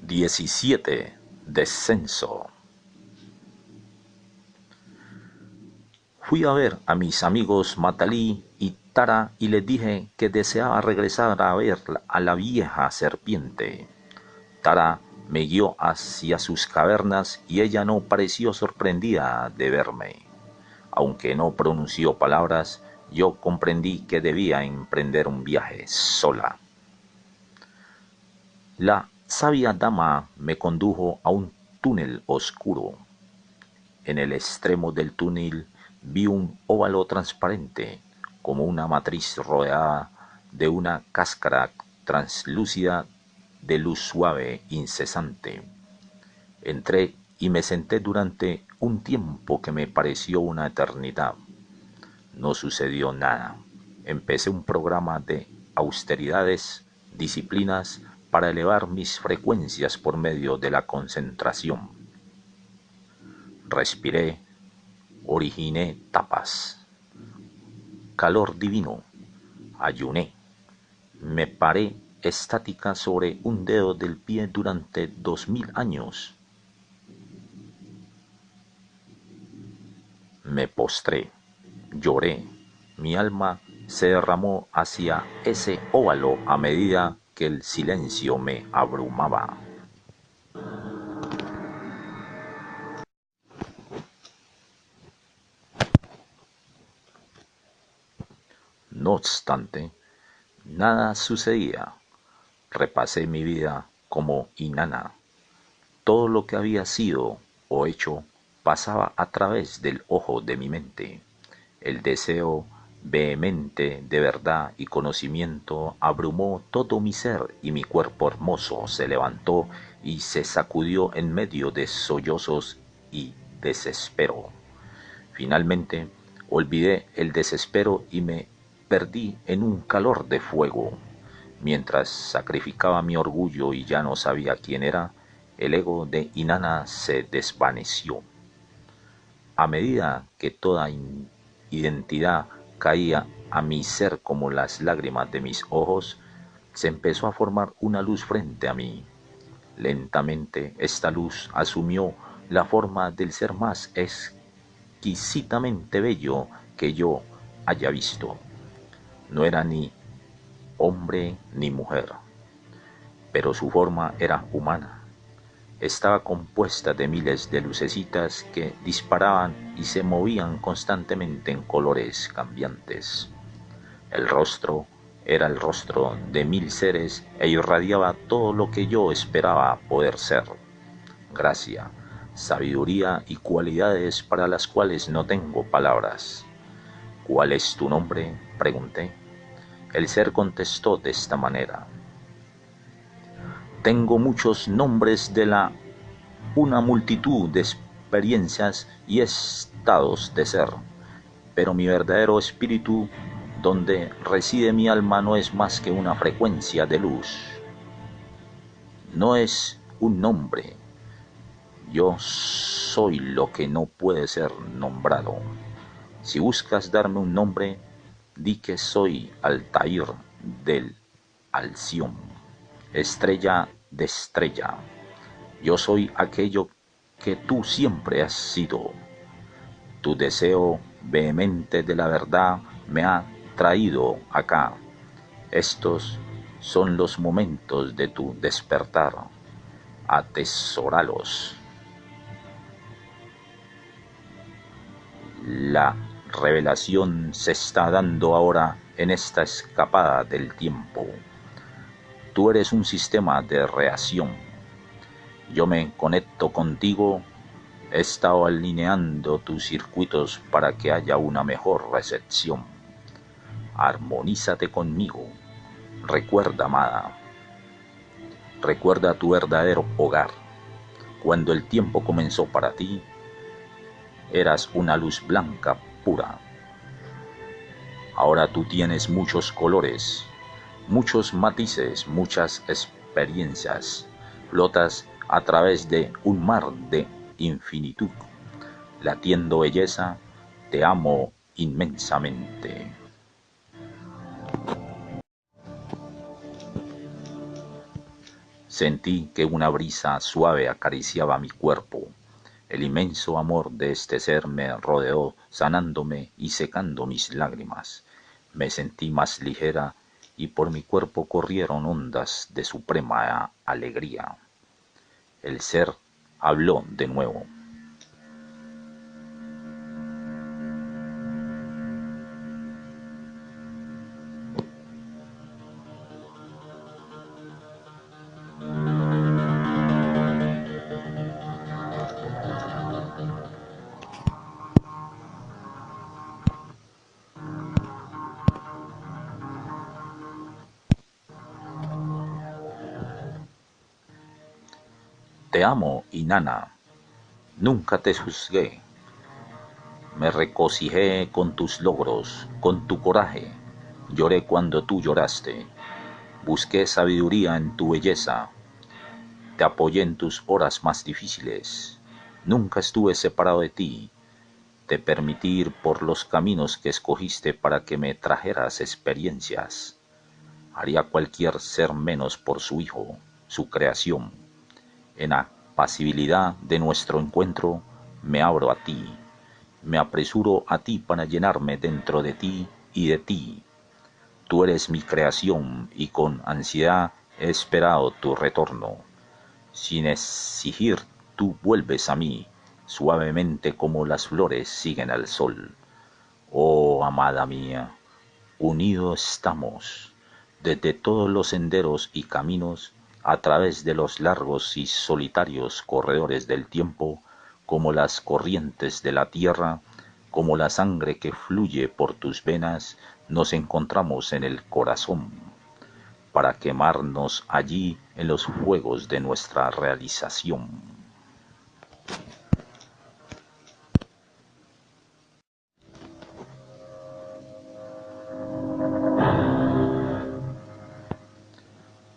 [SPEAKER 1] 17. Descenso. Fui a ver a mis amigos Matalí y Tara y les dije que deseaba regresar a ver a la vieja serpiente. Tara me guió hacia sus cavernas y ella no pareció sorprendida de verme. Aunque no pronunció palabras, yo comprendí que debía emprender un viaje sola. La sabia dama me condujo a un túnel oscuro. En el extremo del túnel vi un óvalo transparente, como una matriz rodeada de una cáscara translúcida de luz suave incesante. Entré y me senté durante un tiempo que me pareció una eternidad. No sucedió nada. Empecé un programa de austeridades, disciplinas, para elevar mis frecuencias por medio de la concentración. Respiré, originé tapas. Calor divino. Ayuné. Me paré estática sobre un dedo del pie durante 2000 años. Me postré, lloré. Mi alma se derramó hacia ese óvalo a medida que el silencio me abrumaba. No obstante, nada sucedía. Repasé mi vida como Inanna. Todo lo que había sido o hecho pasaba a través del ojo de mi mente. El deseo vehemente de verdad y conocimiento abrumó todo mi ser y mi cuerpo hermoso se levantó y se sacudió en medio de sollozos y desespero. Finalmente, olvidé el desespero y me perdí en un calor de fuego. Mientras sacrificaba mi orgullo y ya no sabía quién era, el ego de Inanna se desvaneció. A medida que toda identidad caía a mi ser como las lágrimas de mis ojos, se empezó a formar una luz frente a mí. Lentamente esta luz asumió la forma del ser más exquisitamente bello que yo haya visto. No era ni hombre ni mujer, pero su forma era humana. Estaba compuesta de miles de lucecitas que disparaban y se movían constantemente en colores cambiantes. El rostro era el rostro de 1000 seres e irradiaba todo lo que yo esperaba poder ser. Gracia, sabiduría y cualidades para las cuales no tengo palabras. ¿Cuál es tu nombre?, pregunté. El ser contestó de esta manera: tengo muchos nombres de una multitud de experiencias y estados de ser, pero mi verdadero espíritu, donde reside mi alma, no es más que una frecuencia de luz. No es un nombre. Yo soy lo que no puede ser nombrado. Si buscas darme un nombre, di que soy Altair del Alción, estrella de estrella. Yo soy aquello que tú siempre has sido. Tu deseo vehemente de la verdad me ha traído acá. Estos son los momentos de tu despertar. Atesóralos. La revelación se está dando ahora en esta escapada del tiempo. Tú eres un sistema de reacción. Yo me conecto contigo. He estado alineando tus circuitos para que haya una mejor recepción. Armonízate conmigo. Recuerda, amada. Recuerda tu verdadero hogar. Cuando el tiempo comenzó para ti, eras una luz blanca pura. Ahora tú tienes muchos colores, muchos matices, muchas experiencias. Flotas a través de un mar de infinitud. Latiendo belleza, te amo inmensamente. Sentí que una brisa suave acariciaba mi cuerpo. El inmenso amor de este ser me rodeó, sanándome y secando mis lágrimas. Me sentí más ligera y por mi cuerpo corrieron ondas de suprema alegría. El ser habló de nuevo. Te amo, Inanna. Nunca te juzgué. Me regocijé con tus logros, con tu coraje. Lloré cuando tú lloraste. Busqué sabiduría en tu belleza. Te apoyé en tus horas más difíciles. Nunca estuve separado de ti. Te permití ir por los caminos que escogiste para que me trajeras experiencias. Haría cualquier ser menos por su hijo, su creación. En la pasibilidad de nuestro encuentro, me abro a ti. Me apresuro a ti para llenarme dentro de ti y de ti. Tú eres mi creación y con ansiedad he esperado tu retorno. Sin exigir, tú vuelves a mí, suavemente como las flores siguen al sol. Oh, amada mía, unidos estamos, desde todos los senderos y caminos, a través de los largos y solitarios corredores del tiempo, como las corrientes de la tierra, como la sangre que fluye por tus venas, nos encontramos en el corazón, para quemarnos allí en los fuegos de nuestra realización.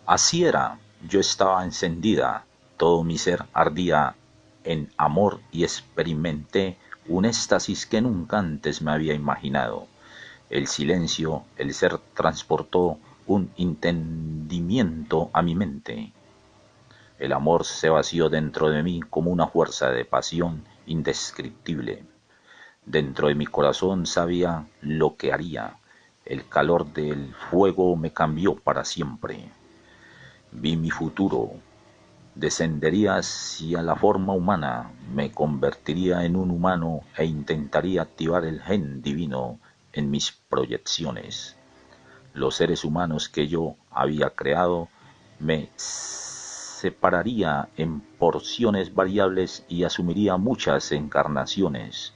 [SPEAKER 1] Así era, yo estaba encendida, todo mi ser ardía en amor y experimenté un éxtasis que nunca antes me había imaginado. El silencio, el ser transportó un entendimiento a mi mente. El amor se vació dentro de mí como una fuerza de pasión indescriptible. Dentro de mi corazón sabía lo que haría. El calor del fuego me cambió para siempre. Vi mi futuro. Descendería hacia la forma humana, me convertiría en un humano e intentaría activar el gen divino en mis proyecciones. Los seres humanos que yo había creado me separaría en porciones variables y asumiría muchas encarnaciones.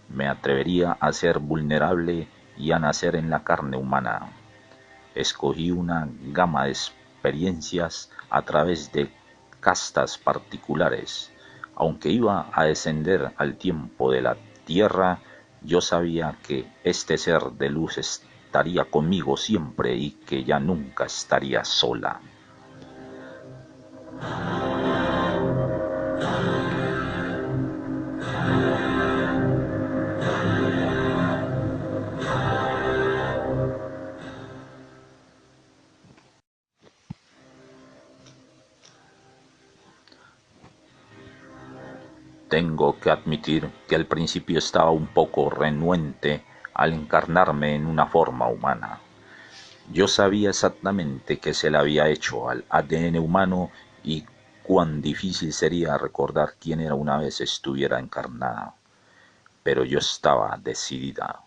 [SPEAKER 1] Me atrevería a ser vulnerable y a nacer en la carne humana. Escogí una gama de experiencias a través de castas particulares. Aunque iba a descender al tiempo de la tierra, yo sabía que este ser de luz estaría conmigo siempre y que ya nunca estaría sola. Tengo que admitir que al principio estaba un poco renuente al encarnarme en una forma humana. Yo sabía exactamente qué se le había hecho al ADN humano y cuán difícil sería recordar quién era una vez estuviera encarnada. Pero yo estaba decidida.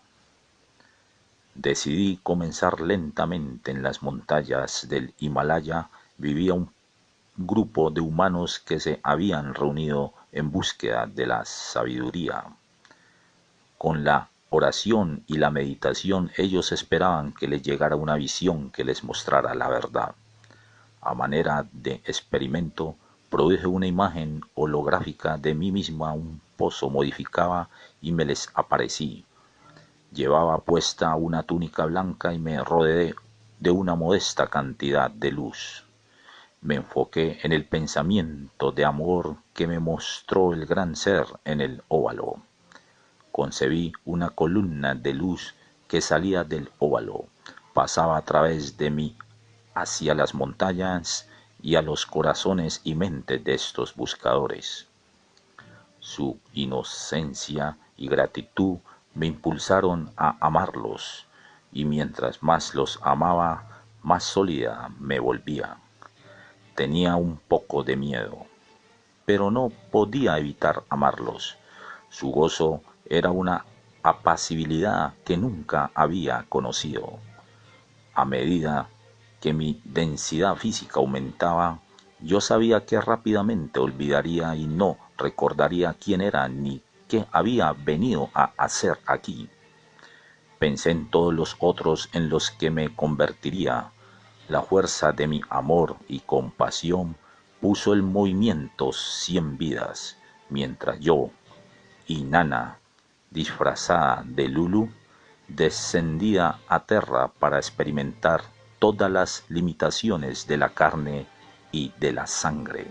[SPEAKER 1] Decidí comenzar lentamente en las montañas del Himalaya. Vivía un grupo de humanos que se habían reunido en búsqueda de la sabiduría. Con la oración y la meditación ellos esperaban que les llegara una visión que les mostrara la verdad. A manera de experimento, produje una imagen holográfica de mí misma, un pozo modificaba y me les aparecí. Llevaba puesta una túnica blanca y me rodeé de una modesta cantidad de luz. Me enfoqué en el pensamiento de amor que me mostró el gran ser en el óvalo. Concebí una columna de luz que salía del óvalo, pasaba a través de mí hacia las montañas, y a los corazones y mentes de estos buscadores. Su inocencia y gratitud me impulsaron a amarlos, y mientras más los amaba, más sólida me volvía. Tenía un poco de miedo, pero no podía evitar amarlos. Su gozo era una apacibilidad que nunca había conocido. A medida que mi densidad física aumentaba, yo sabía que rápidamente olvidaría y no recordaría quién era ni qué había venido a hacer aquí. Pensé en todos los otros en los que me convertiría. La fuerza de mi amor y compasión puso en movimiento 100 vidas, mientras yo y Nana, disfrazada de Lulu, descendía a tierra para experimentar todas las limitaciones de la carne y de la sangre.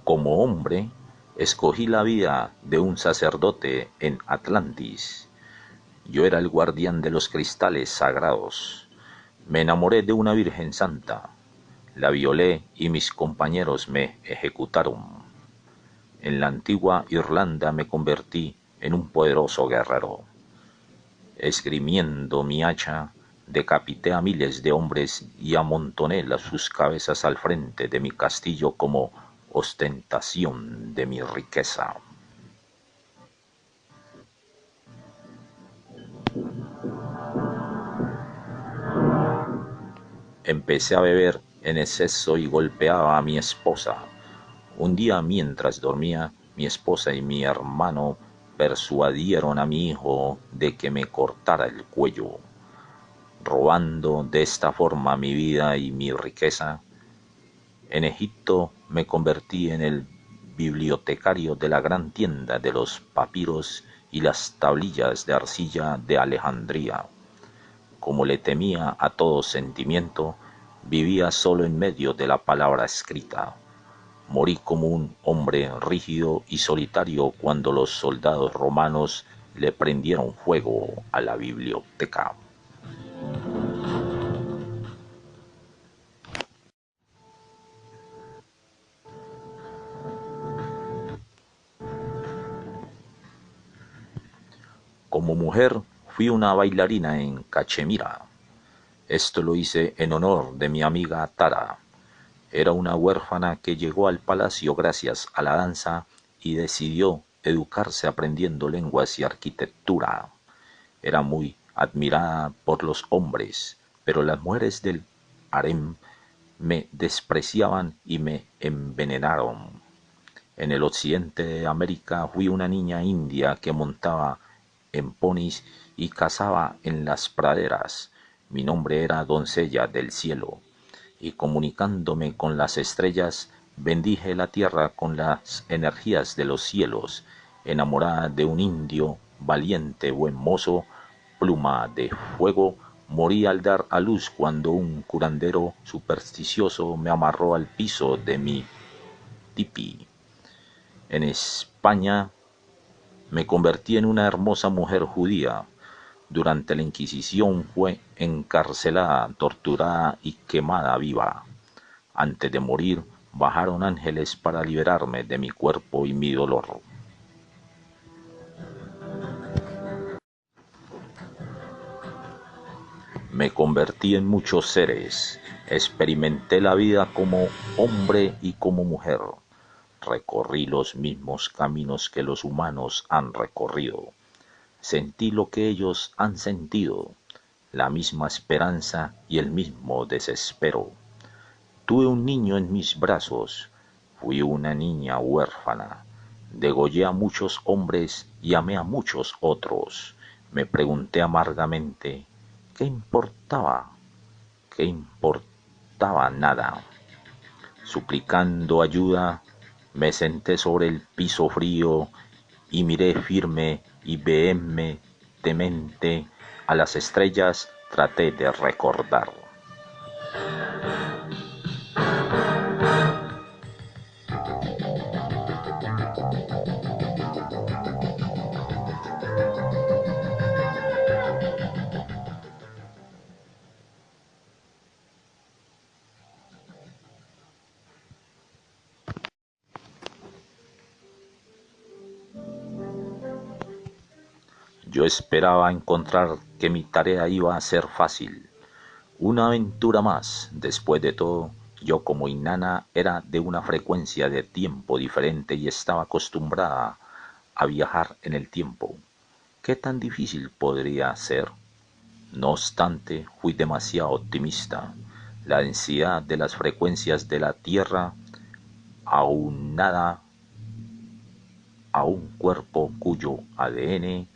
[SPEAKER 1] Como hombre, escogí la vida de un sacerdote en Atlantis. Yo era el guardián de los cristales sagrados. Me enamoré de una virgen santa. La violé y mis compañeros me ejecutaron. En la antigua Irlanda me convertí en un poderoso guerrero. Esgrimiendo mi hacha, decapité a miles de hombres y amontoné sus cabezas al frente de mi castillo como ostentación de mi riqueza. Empecé a beber en exceso y golpeaba a mi esposa. Un día mientras dormía, mi esposa y mi hermano persuadieron a mi hijo de que me cortara el cuello. Robando de esta forma mi vida y mi riqueza, en Egipto me convertí en el bibliotecario de la gran tienda de los papiros y las tablillas de arcilla de Alejandría. Como le temía a todo sentimiento, vivía solo en medio de la palabra escrita. Morí como un hombre rígido y solitario cuando los soldados romanos le prendieron fuego a la biblioteca. Como mujer, fui una bailarina en Cachemira. Esto lo hice en honor de mi amiga Tara. Era una huérfana que llegó al palacio gracias a la danza y decidió educarse aprendiendo lenguas y arquitectura. Era muy admirada por los hombres, pero las mujeres del harem me despreciaban y me envenenaron. En el occidente de América fui una niña india que montaba en ponis y cazaba en las praderas. Mi nombre era Doncella del Cielo, y comunicándome con las estrellas, bendije la tierra con las energías de los cielos, enamorada de un indio, valiente, buen mozo, pluma de fuego. Morí al dar a luz cuando un curandero supersticioso me amarró al piso de mi tipi. En España me convertí en una hermosa mujer judía. Durante la Inquisición fue encarcelada, torturada y quemada viva. Antes de morir, bajaron ángeles para liberarme de mi cuerpo y mi dolor. Me convertí en muchos seres. Experimenté la vida como hombre y como mujer. Recorrí los mismos caminos que los humanos han recorrido. Sentí lo que ellos han sentido, la misma esperanza y el mismo desespero. Tuve un niño en mis brazos, fui una niña huérfana, degollé a muchos hombres y amé a muchos otros. Me pregunté amargamente, ¿qué importaba? ¿Qué importaba nada? Suplicando ayuda, me senté sobre el piso frío y miré firme y vehementemente a las estrellas. Traté de recordar. Yo esperaba encontrar que mi tarea iba a ser fácil, una aventura más. Después de todo, yo como Inanna era de una frecuencia de tiempo diferente y estaba acostumbrada a viajar en el tiempo. ¿Qué tan difícil podría ser? No obstante, fui demasiado optimista. La densidad de las frecuencias de la Tierra, aunada a un cuerpo cuyo ADN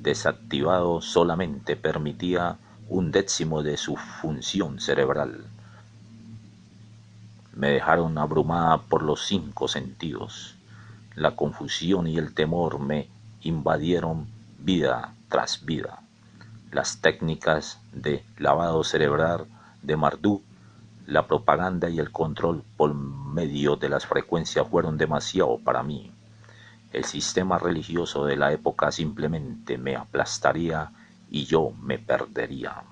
[SPEAKER 1] desactivado solamente permitía un décimo de su función cerebral, me dejaron abrumada por los cinco sentidos. La confusión y el temor me invadieron vida tras vida. Las técnicas de lavado cerebral de Marduk, la propaganda y el control por medio de las frecuencias fueron demasiado para mí. El sistema religioso de la época simplemente me aplastaría y yo me perdería.